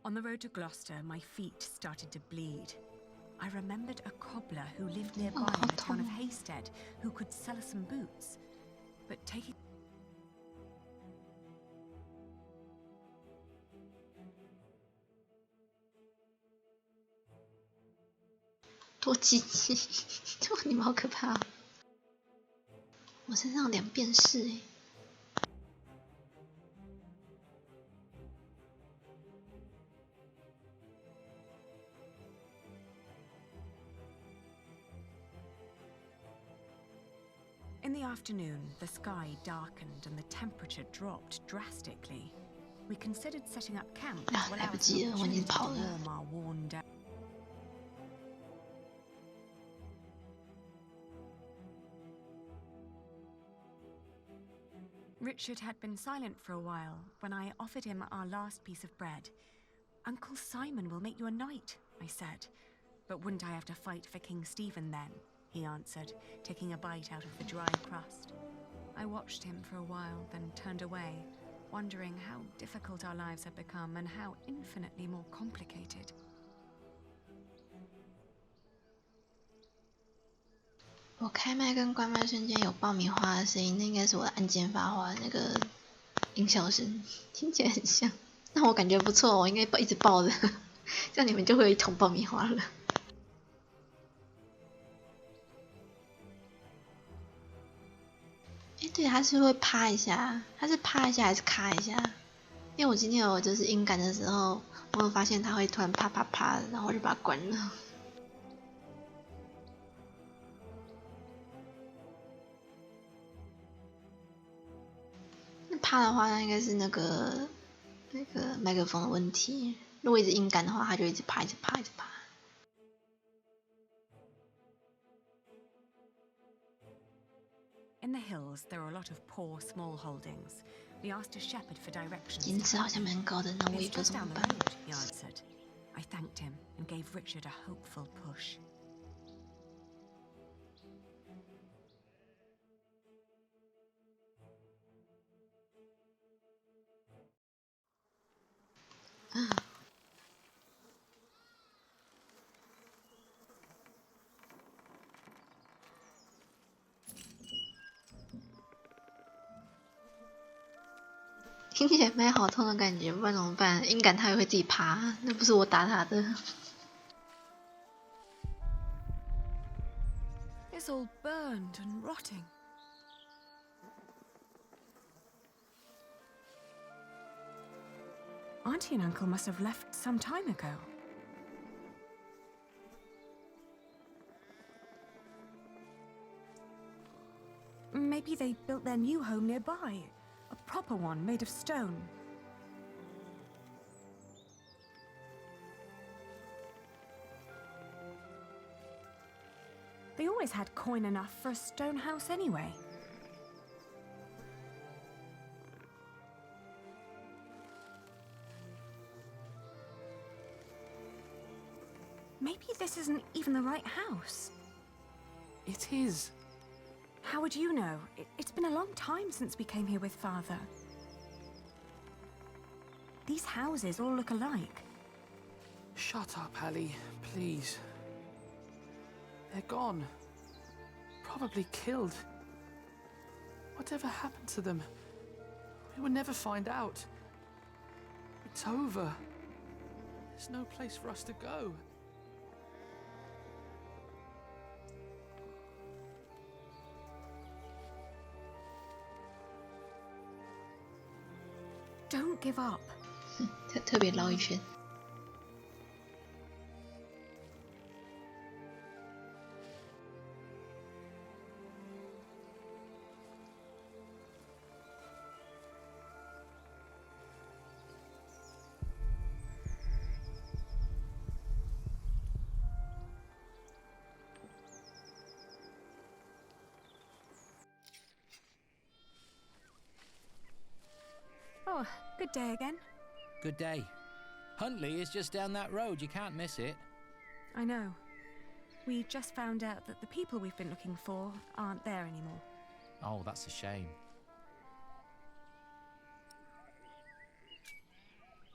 Speaker 7: On the road to Gloucester, my feet started to bleed. I remembered a cobbler who lived nearby in the town of Hastead who could sell us some boots. But taking...
Speaker 5: 多鸡鸡，你们好可怕哦！我身上两便士哎。
Speaker 7: In the afternoon, the sky darkened and the temperature dropped drastically. We considered setting up camp to allow us an opportunity to warm our worn down. Richard had been silent for a while when I offered him our last piece of bread. Uncle Simon will make you a knight, I said. But wouldn't I have to fight for King Stephen then? He answered, taking a bite out of the dry crust. I watched him for a while, then turned away, wondering how difficult our lives had become and how infinitely more complicated.
Speaker 5: 我开麦跟关麦瞬间有爆米花的声音，那应该是我的按键发花那个音效声，听起来很像。那我感觉不错，我应该一直爆的，这样你们就会有一桶爆米花了。哎，对，他是会啪一下，他是啪一下还是咔一下？因为我今天有就是音感的时候，我有发现他会突然啪啪啪，然后我就把它关了。那啪的话，那应该是那个那个麦克风的问题。如果一直硬干的话，它就一直爬，一直爬，一直爬。
Speaker 7: In the hills, there are a lot of poor small holdings. We asked a shepherd for directions.
Speaker 5: 银子好像蛮高的，那我也不知道怎么办。
Speaker 7: It's just down the road, he answered. I thanked him and gave Richard a hopeful push.
Speaker 5: Ah. 听起来蛮好痛的感觉，不然怎么办？硬杆它也会自己爬，那不是我打它的。
Speaker 7: It's all burned and rotting. Auntie and Uncle must have left some time ago. Maybe they built their new home nearby. A proper one made of stone. They always had coin enough for a stone house anyway. Maybe this isn't even the right house.
Speaker 6: It is.
Speaker 7: How would you know? It's been a long time since we came here with Father. These houses all look alike.
Speaker 6: Shut up, Hallie, please. They're gone. Probably killed. Whatever happened to them? We will never find out. It's over. There's no place for us to go.
Speaker 7: Don't give up.
Speaker 5: 特别绕一圈。
Speaker 7: Oh, good day again.
Speaker 15: Good day. Huntley is just down that road. You can't miss it.
Speaker 7: I know. We just found out that the people we've been looking for aren't there anymore.
Speaker 15: Oh, that's a shame.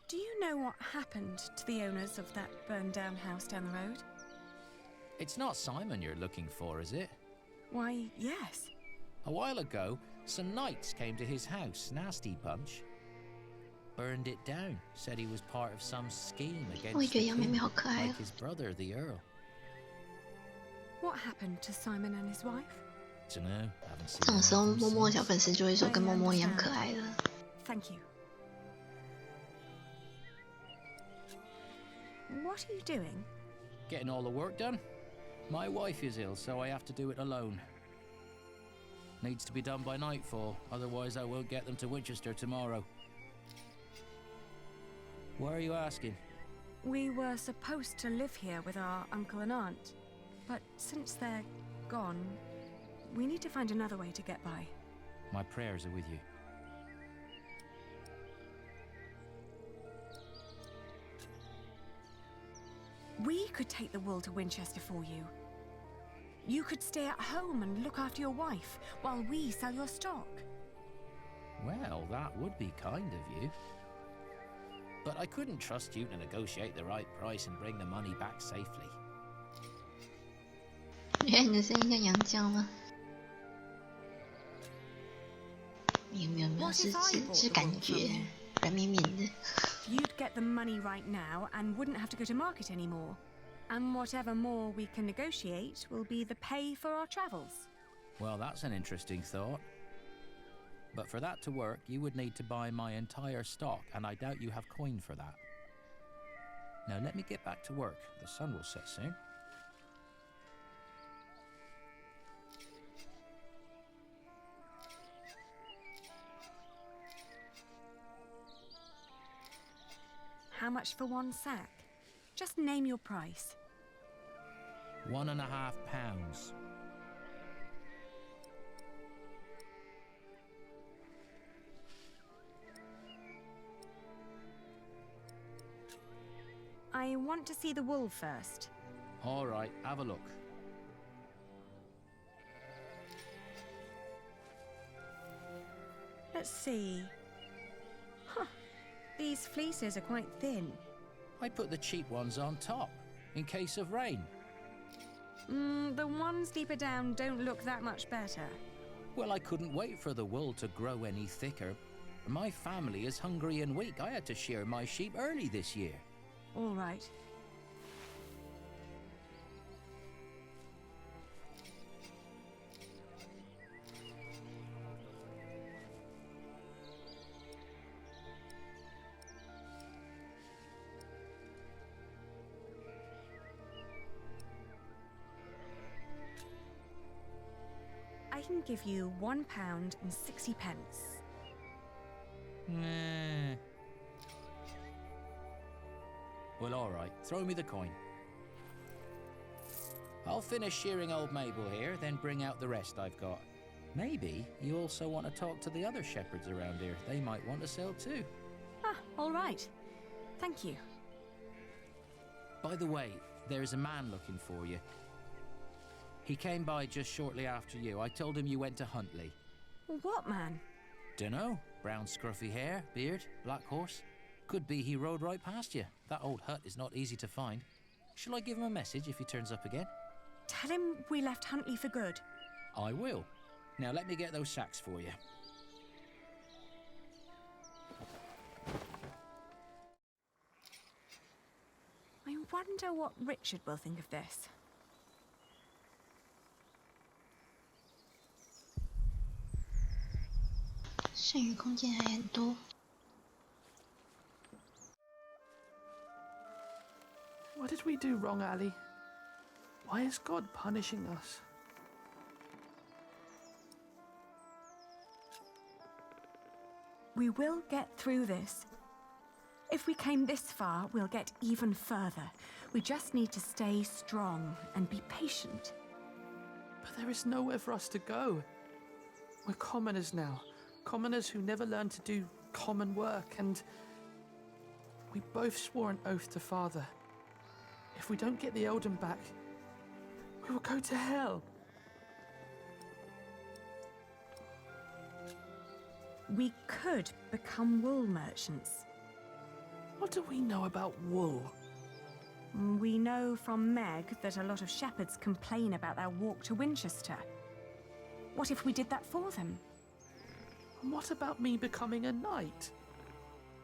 Speaker 7: Do you know what happened to the owners of that burned-down house down the road?
Speaker 15: It's not Simon you're looking for, is it?
Speaker 7: Why, yes.
Speaker 15: A while ago, some knights came to his house, nasty bunch. Burned it down, said he was part of some scheme against the king, like his brother, the Earl.
Speaker 7: What happened to Simon and his wife?
Speaker 15: Dunno, haven't seen
Speaker 5: 这种时候，默默小粉丝就会说跟默默一样可爱了。
Speaker 7: Thank you. What are you doing?
Speaker 15: Getting all the work done? My wife is ill, so I have to do it alone. Needs to be done by nightfall, otherwise I won't get them to Winchester tomorrow. Why are you asking?
Speaker 7: We were supposed to live here with our uncle and aunt, but since they're gone, we need to find another way to get by.
Speaker 15: My prayers are with you.
Speaker 7: We could take the wool to Winchester for you. You could stay at home and look after your wife while we sell your stock.
Speaker 15: Well, that would be kind of you. But I couldn't trust you to negotiate the right price and bring the money back safely.
Speaker 5: 原来你的声音像杨绛吗？没有，是感觉软绵绵的。
Speaker 7: You'd get the money right now and wouldn't have to go to market anymore. And whatever more we can negotiate will be the pay for our travels.
Speaker 15: Well, that's an interesting thought. But for that to work, you would need to buy my entire stock, and I doubt you have coin for that. Now let me get back to work. The sun will set soon.
Speaker 7: much for one sack? Just name your price.
Speaker 15: £1.5.
Speaker 7: I want to see the wool first.
Speaker 15: All right, have a look.
Speaker 7: Let's see. Huh. These fleeces are quite thin.
Speaker 15: I put the cheap ones on top, in case of rain.
Speaker 7: The ones deeper down don't look that much better.
Speaker 15: Well, I couldn't wait for the wool to grow any thicker. My family is hungry and weak. I had to shear my sheep early this year.
Speaker 7: All right. I can give you £1.60.
Speaker 15: Nah. Well, all right. Throw me the coin. I'll finish shearing old Mabel here, then bring out the rest I've got. Maybe you also want to talk to the other shepherds around here. They might want to sell too.
Speaker 7: Ah, all right. Thank you.
Speaker 15: By the way, there's a man looking for you. He came by just shortly after you. I told him you went to Huntley.
Speaker 7: What man?
Speaker 15: Dunno. Brown scruffy hair, beard, black horse. Could be he rode right past you. That old hut is not easy to find. Shall I give him a message if he turns up again?
Speaker 7: Tell him we left Huntley for good.
Speaker 15: I will. Now let me get those sacks for you.
Speaker 7: I wonder what Richard will think of this.
Speaker 6: What did we do wrong, Ali? Why is God punishing us?
Speaker 7: We will get through this. If we came this far, we'll get even further. We just need to stay strong and be patient.
Speaker 6: But there is nowhere for us to go. We're commoners now. Commoners who never learned to do common work, and we both swore an oath to Father. If we don't get the Eldon back, we will go to hell.
Speaker 7: We could become wool merchants.
Speaker 6: What do we know about wool?
Speaker 7: We know from Meg that a lot of shepherds complain about their walk to Winchester. What if we did that for them?
Speaker 6: And what about me becoming a knight?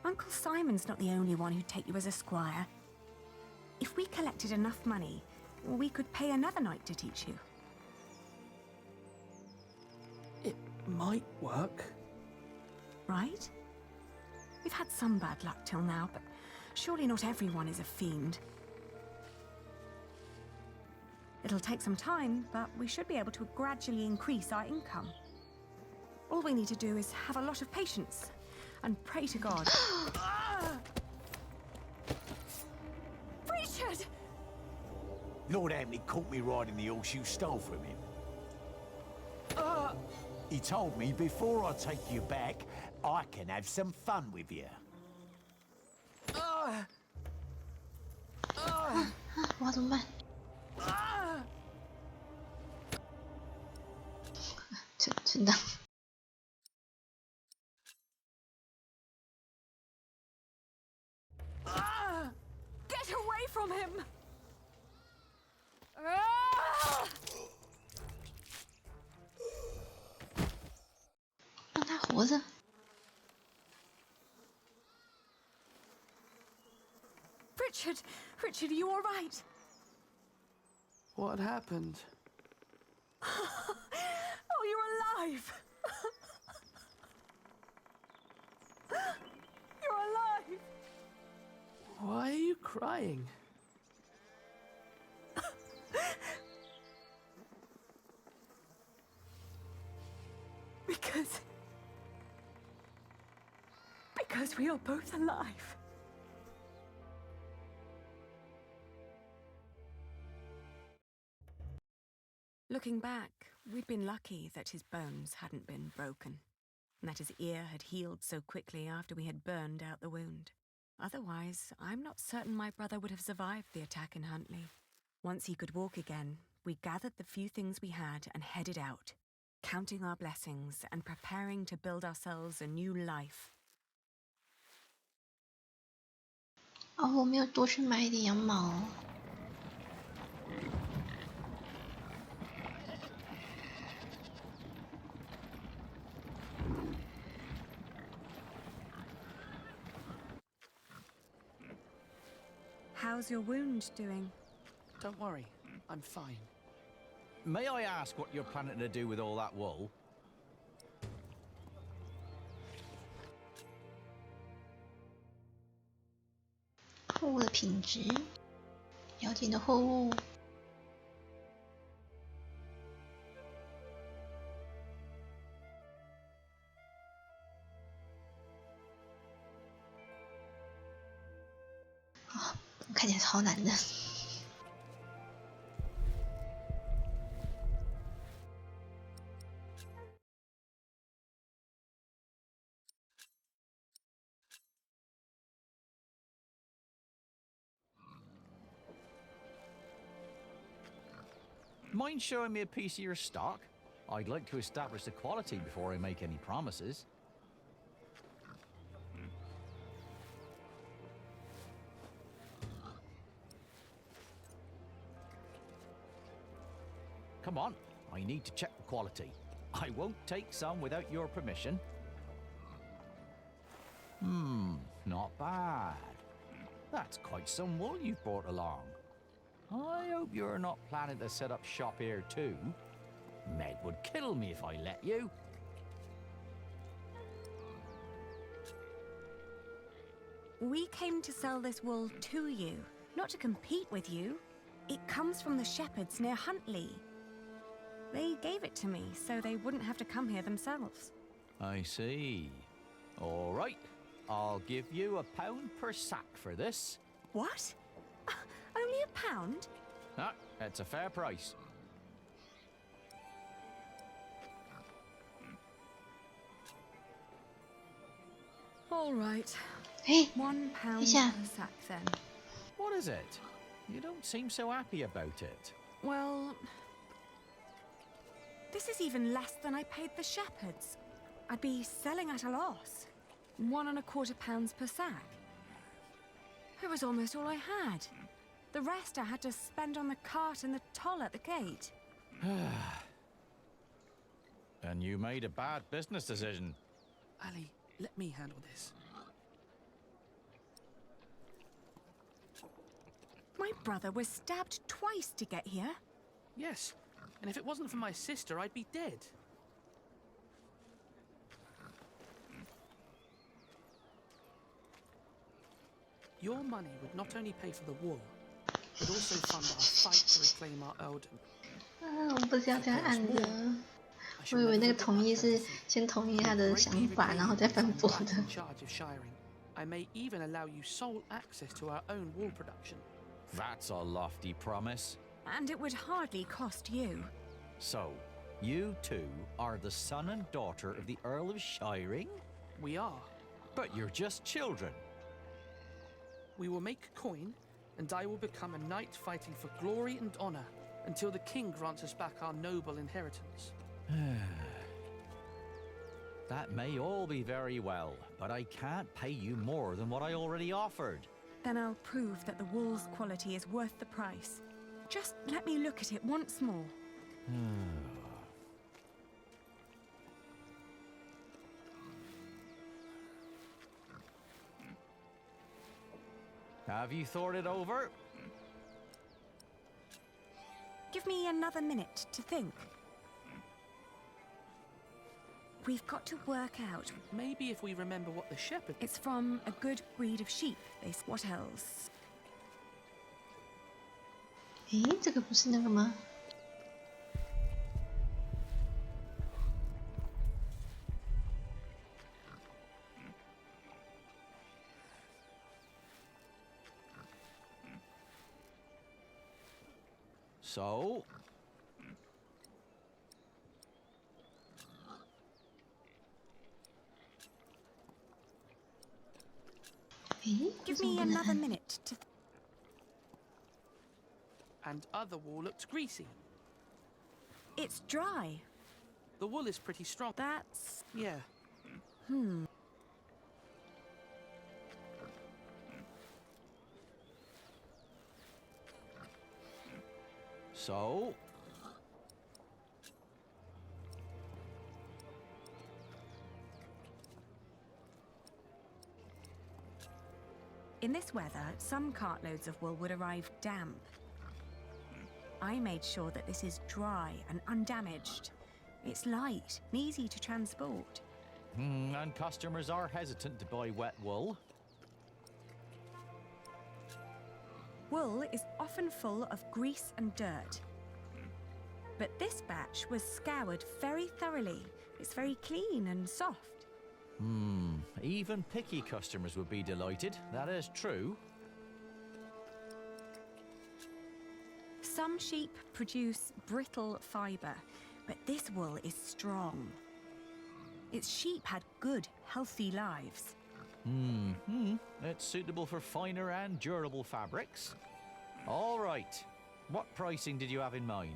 Speaker 7: Uncle Simon's not the only one who'd take you as a squire. If we collected enough money, we could pay another knight to teach you.
Speaker 6: It might work.
Speaker 7: Right? We've had some bad luck till now, but surely not everyone is a fiend. It'll take some time, but we should be able to gradually increase our income. All we need to do is have a lot of patience and pray to God. Richard!
Speaker 3: Lord Anthony caught me riding the horse you stole from him. He told me before I take you back, I can have some fun with you.
Speaker 5: 我要怎么办？存档。
Speaker 7: Get away from him!
Speaker 5: 让他活着。
Speaker 7: Richard, are you all right?
Speaker 6: What happened?
Speaker 7: Oh, you're alive! You're alive!
Speaker 6: Why are you crying?
Speaker 17: Because we are both alive.
Speaker 7: Looking back, we'd been lucky that his bones hadn't been broken, and that his ear had healed so quickly after we had burned out the wound. Otherwise, I'm not certain my brother would have survived the attack in Huntley. Once he could walk again, we gathered the few things we had and headed out, counting our blessings and preparing to build ourselves a new life.
Speaker 5: 哦，我没有多去买一点羊毛。
Speaker 7: How's your wound doing?
Speaker 6: Don't worry, I'm fine.
Speaker 18: May I ask what you're planning to do with all that wool?
Speaker 5: 货物的品质，了解你的货物。啊，看起来超难的。
Speaker 18: Mind showing me a piece of your stock? I'd like to establish the quality before I make any promises. Come on, I need to check the quality. I won't take some without your permission. Not bad. That's quite some wool you've brought along. I hope you're not planning to set up shop here too. Meg would kill me if I let you.
Speaker 7: We came to sell this wool to you, not to compete with you. It comes from the shepherds near Huntley. They gave it to me so they wouldn't have to come here themselves.
Speaker 18: I see. All right, I'll give you £1 per sack for this.
Speaker 7: What? Only £1?
Speaker 18: Ah, that's a fair price.
Speaker 7: All right.
Speaker 5: Hey,
Speaker 7: £1 per
Speaker 5: 等一下。
Speaker 7: sack then.
Speaker 18: What is it? You don't seem so happy about it.
Speaker 7: Well, this is even less than I paid the shepherds. I'd be selling at a loss. £1.25 per sack. It was almost all I had. The rest I had to spend on the cart and the toll at the gate.
Speaker 18: And you made a bad business decision.
Speaker 6: Ali, let me handle this.
Speaker 7: My brother was stabbed twice to get here.
Speaker 6: Yes, and if it wasn't for my sister, I'd be dead. Your money would not only pay for the wool, but also fund our fight to reclaim our earldom.
Speaker 5: 我不是要这样按的，我以为那个同意是先同意他的想法，然后再反驳的。
Speaker 6: In charge of shiring. I may even allow you sole access to our own wool production.
Speaker 18: That's a lofty promise.
Speaker 7: And it would hardly cost you.
Speaker 18: So, you two are the son and daughter of the Earl of Shiring?
Speaker 6: We are.
Speaker 18: But you're just children.
Speaker 6: We will make coin, and I will become a knight fighting for glory and honor until the king grants us back our noble inheritance.
Speaker 18: That may all be very well, but I can't pay you more than what I already offered.
Speaker 7: Then I'll prove that the wool's quality is worth the price. Just let me look at it once more.
Speaker 18: Have you thought it over?
Speaker 7: Give me another minute to think. We've got to work out.
Speaker 6: Maybe if we remember what the shepherd...
Speaker 7: It's from a good breed of sheep. What else?
Speaker 5: 诶，这个不是那个吗？
Speaker 18: So,
Speaker 7: Give me another minute to...
Speaker 6: And other wool looks greasy.
Speaker 7: It's dry.
Speaker 6: The wool is pretty strong.
Speaker 7: That's...
Speaker 6: Yeah.
Speaker 18: So...
Speaker 7: In this weather, some cartloads of wool would arrive damp. I made sure that this is dry and undamaged. It's light and easy to transport.
Speaker 18: And customers are hesitant to buy wet wool.
Speaker 7: Wool is often full of grease and dirt. But this batch was scoured very thoroughly. It's very clean and soft.
Speaker 18: Even picky customers would be delighted. That is true.
Speaker 7: Some sheep produce brittle fibre, but this wool is strong. Its sheep had good, healthy lives.
Speaker 18: It's suitable for finer and durable fabrics. All right. What pricing did you have in mind?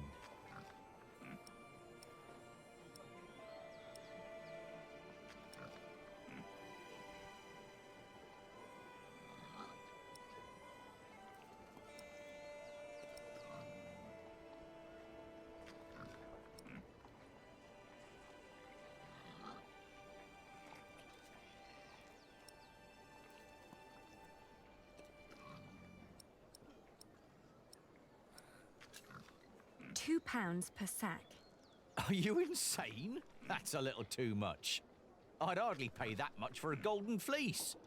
Speaker 7: £2 per sack.
Speaker 18: Are you insane? That's a little too much. I'd hardly pay that much for a golden fleece.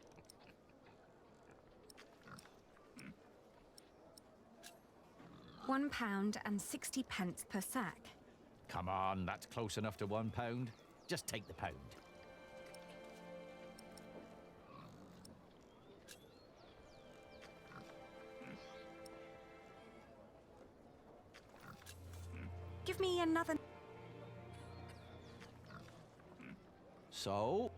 Speaker 7: £1.60 per sack.
Speaker 18: Come on, that's close enough to £1. Just take the pound.
Speaker 7: Give me another...
Speaker 18: So...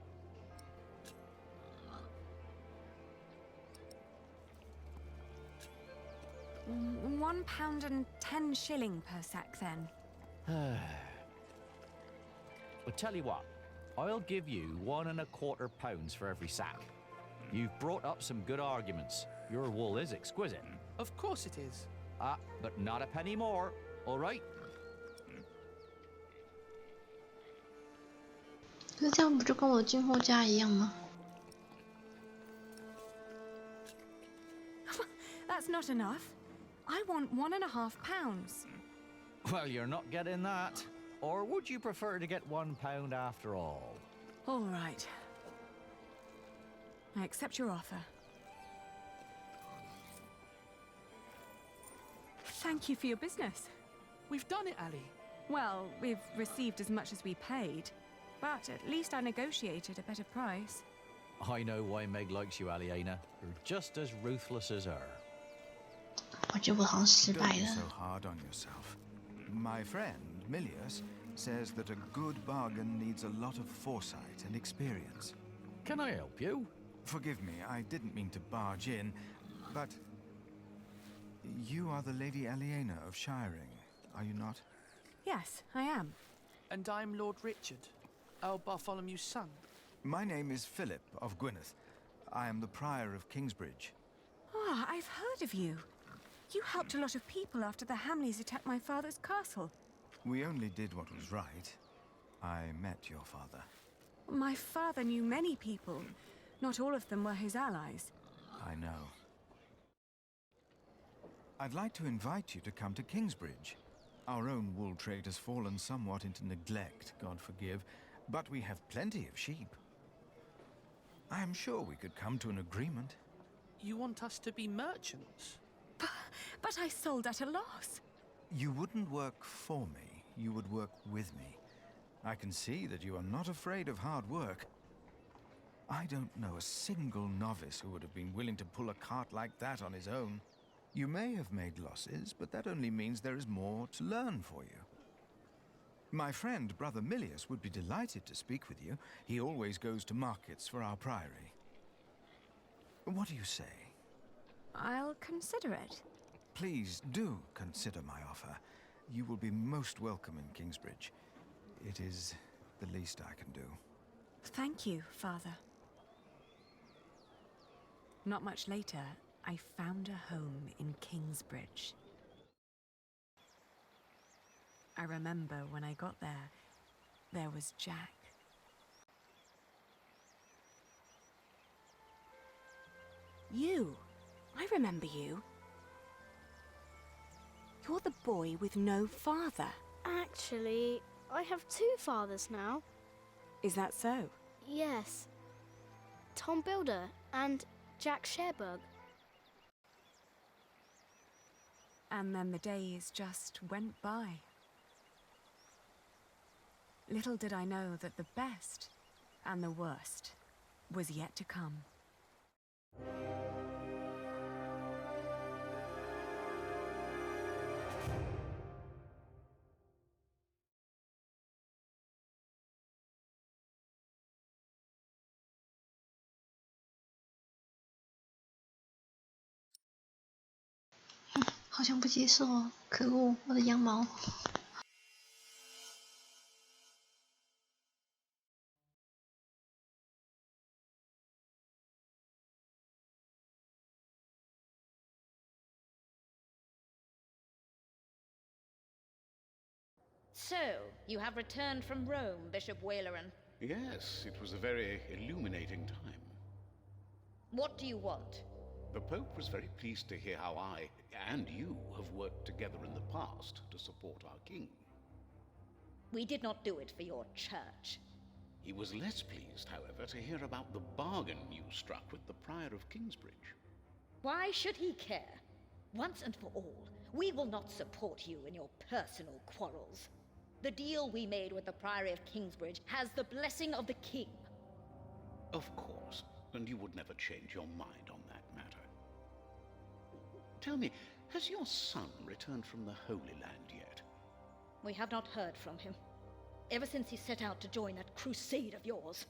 Speaker 7: £1.10 per sack, then.
Speaker 18: Well, tell you what, I'll give you £1.25 for every sack. You've brought up some good arguments. Your wool is exquisite.
Speaker 6: Of course it is.
Speaker 18: But not a penny more, all right?
Speaker 5: 可是这样不就跟我进货价一样吗？
Speaker 7: That's not enough. I want £1.50.
Speaker 18: Well, you're not getting that. Or would you prefer to get £1 after all?
Speaker 7: All right. I accept your offer. Thank you for your business.
Speaker 6: We've done it, Ali.
Speaker 7: Well, we've received as much as we paid. But at least I negotiated a better price.
Speaker 18: I know why Meg likes you, Aliena. You're just as ruthless as her.
Speaker 5: 我觉得我好像失败
Speaker 9: Don't be
Speaker 5: 了。
Speaker 9: so hard on yourself. My friend, Milius, says that a good bargain needs a lot of foresight and experience.
Speaker 18: Can I help you?
Speaker 9: Forgive me, I didn't mean to barge in, but... You are the Lady Aliena of Shiring, are you not?
Speaker 7: Yes, I am.
Speaker 6: And I'm Lord Richard, Earl Bartholomew's son.
Speaker 9: My name is Philip of Gwynedd. I am the Prior of Kingsbridge.
Speaker 7: Ah, I've heard of you. You helped a lot of people after the Hamleys attacked my father's castle.
Speaker 9: We only did what was right. I met your father.
Speaker 7: My father knew many people. Not all of them were his allies.
Speaker 9: I know. I'd like to invite you to come to Kingsbridge. Our own wool trade has fallen somewhat into neglect, God forgive, but we have plenty of sheep. I am sure we could come to an agreement.
Speaker 6: You want us to be merchants?
Speaker 7: But I sold at a loss.
Speaker 9: You wouldn't work for me, you would work with me. I can see that you are not afraid of hard work. I don't know a single novice who would have been willing to pull a cart like that on his own. You may have made losses, but that only means there is more to learn for you. My friend, Brother Milius, would be delighted to speak with you. He always goes to markets for our priory. What do you say?
Speaker 7: I'll consider it.
Speaker 9: Please do consider my offer. You will be most welcome in Kingsbridge. It is the least I can do.
Speaker 7: Thank you, Father. Not much later, I found a home in Kingsbridge. I remember when I got there, there was Jack. You! I remember you. You're the boy with no father.
Speaker 13: Actually, I have 2 fathers now.
Speaker 7: Is that so?
Speaker 13: Yes. Tom Builder and Jack Sherbug.
Speaker 7: And then the days just went by. Little did I know that the best and the worst was yet to come.
Speaker 5: 好像不接受哦，可恶，我的羊毛。
Speaker 14: So, you have returned from Rome, Bishop Waleran.
Speaker 10: Yes, it was a very illuminating time.
Speaker 14: What do you want?
Speaker 10: The Pope was very pleased to hear how I, and you, have worked together in the past to support our king.
Speaker 14: We did not do it for your church.
Speaker 10: He was less pleased, however, to hear about the bargain you struck with the Prior of Kingsbridge.
Speaker 14: Why should he care? Once and for all, we will not support you in your personal quarrels. The deal we made with the Priory of Kingsbridge has the blessing of the king.
Speaker 10: Of course, and you would never change your mind on that matter. Tell me, has your son returned from the Holy Land yet?
Speaker 14: We have not heard from him, ever since he set out to join that crusade of yours.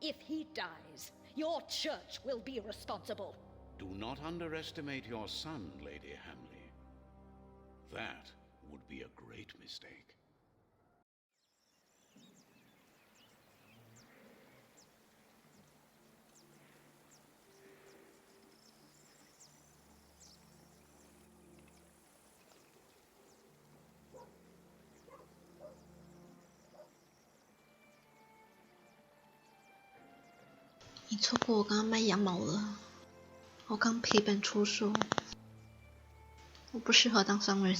Speaker 14: If he dies, your church will be responsible.
Speaker 10: Do not underestimate your son, Lady Hamley. That would be a great mistake.
Speaker 5: 你错过我刚刚卖羊毛了，我刚赔本出书，我不适合当商人。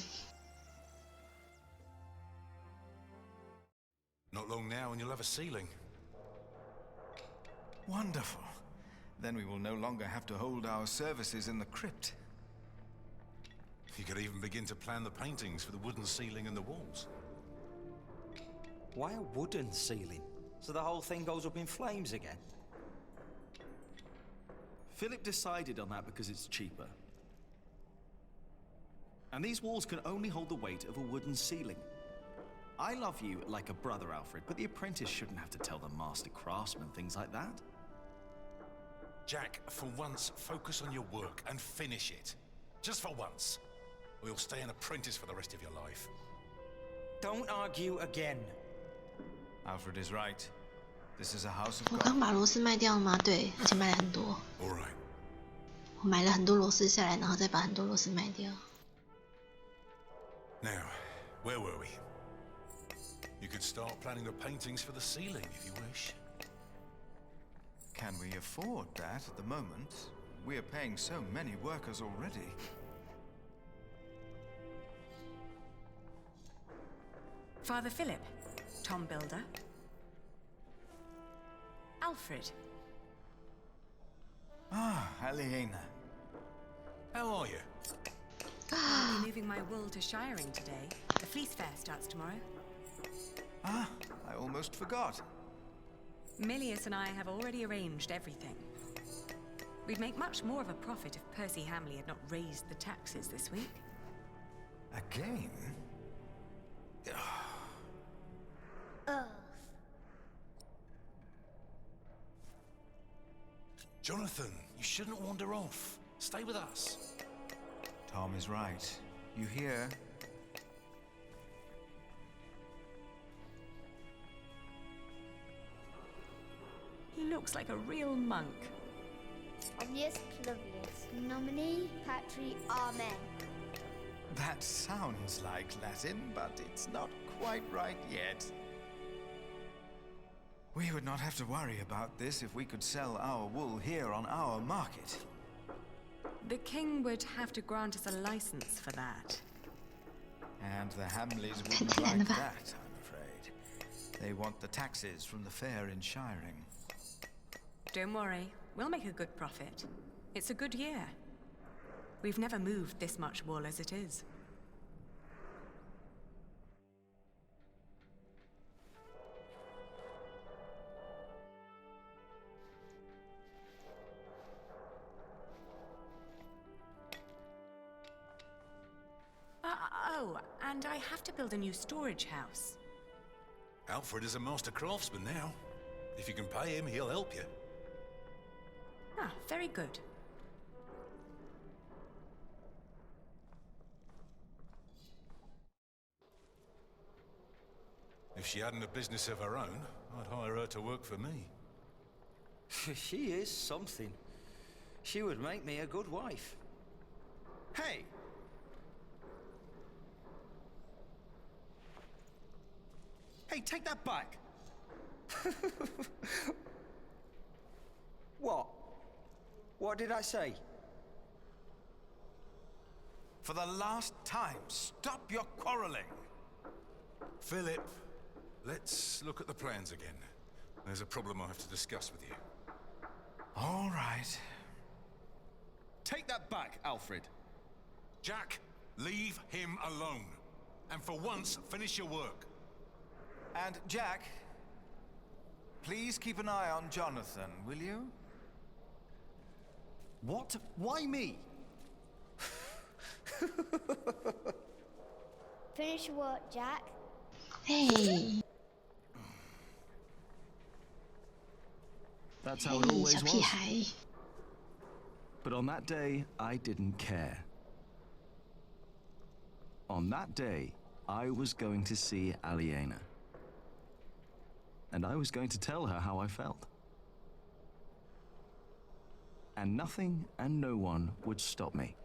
Speaker 22: Not long now and you'll have a ceiling.
Speaker 9: Wonderful. Then we will no longer have to hold our services in the crypt.
Speaker 22: You could even begin to plan the paintings for the wooden ceiling and the walls.
Speaker 16: Why a wooden ceiling? So the whole thing goes up in flames again?
Speaker 24: Philip decided on that because it's cheaper. And these walls can only hold the weight of a wooden ceiling. I love you like a brother, Alfred, but the apprentice shouldn't have to tell the master craftsman things like that.
Speaker 22: Jack, for once, focus on your work and finish it. Just for once. Or you'll stay an apprentice for the rest of your life.
Speaker 16: Don't argue again.
Speaker 9: Alfred is right. This is a house of
Speaker 5: 我
Speaker 9: God.
Speaker 5: 刚把螺丝卖掉了吗？对，而且卖了很多。
Speaker 22: All right.
Speaker 5: 我买了很多螺丝下来，然后再把很多螺丝卖掉。
Speaker 22: Now, where were we? You could start planning the paintings for the ceiling if you wish.
Speaker 9: Can we afford that at the moment? We are paying so many workers already.
Speaker 7: Father Philip, Tom Builder, Alfred.
Speaker 9: Ah, Aliena.
Speaker 22: How are you?
Speaker 7: I'll be moving my wool to shiring today. The fleece fair starts tomorrow.
Speaker 9: Ah, I almost forgot.
Speaker 7: Milius and I have already arranged everything. We'd make much more of a profit if Percy Hamley had not raised the taxes this week.
Speaker 9: Again?
Speaker 22: Jonathan, You shouldn't wander off. Stay with us.
Speaker 9: Tom is right. You hear?
Speaker 17: He looks like a real monk.
Speaker 1: Omnius Pluvius, nomine patri amen.
Speaker 9: That sounds like Latin, but it's not quite right yet. We would not have to worry about this if we could sell our wool here on our market.
Speaker 7: The king would have to grant us a license for that.
Speaker 9: And the Hamleys wouldn't like that, I'm afraid. They want the taxes from the fair in Shiring.
Speaker 7: Don't worry, we'll make a good profit. It's a good year. We've never moved this much wool as it is. Oh, and I have to build a new storage house.
Speaker 22: Alfred is a master craftsman now. If you can pay him, he'll help you.
Speaker 7: Ah, very good.
Speaker 22: If she hadn't a business of her own, I'd hire her to work for me.
Speaker 16: She is something. She would make me a good wife. Hey! Hey, take that back! What? What did I say?
Speaker 9: For the last time, stop your quarreling.
Speaker 22: Philip, let's look at the plans again. There's a problem I have to discuss with you.
Speaker 9: All right.
Speaker 24: Take that back, Alfred.
Speaker 22: Jack, leave him alone. And for once, finish your work.
Speaker 9: And Jack, please keep an eye on Jonathan, will you?
Speaker 24: What? Why me?
Speaker 1: Finish your work, Jack.
Speaker 5: Hey.
Speaker 24: That's how it always
Speaker 5: 小屁
Speaker 24: was.
Speaker 5: 孩。
Speaker 24: But on that day, I didn't care. On that day, I was going to see Aliena. And I was going to tell her how I felt. And nothing and no one would stop me.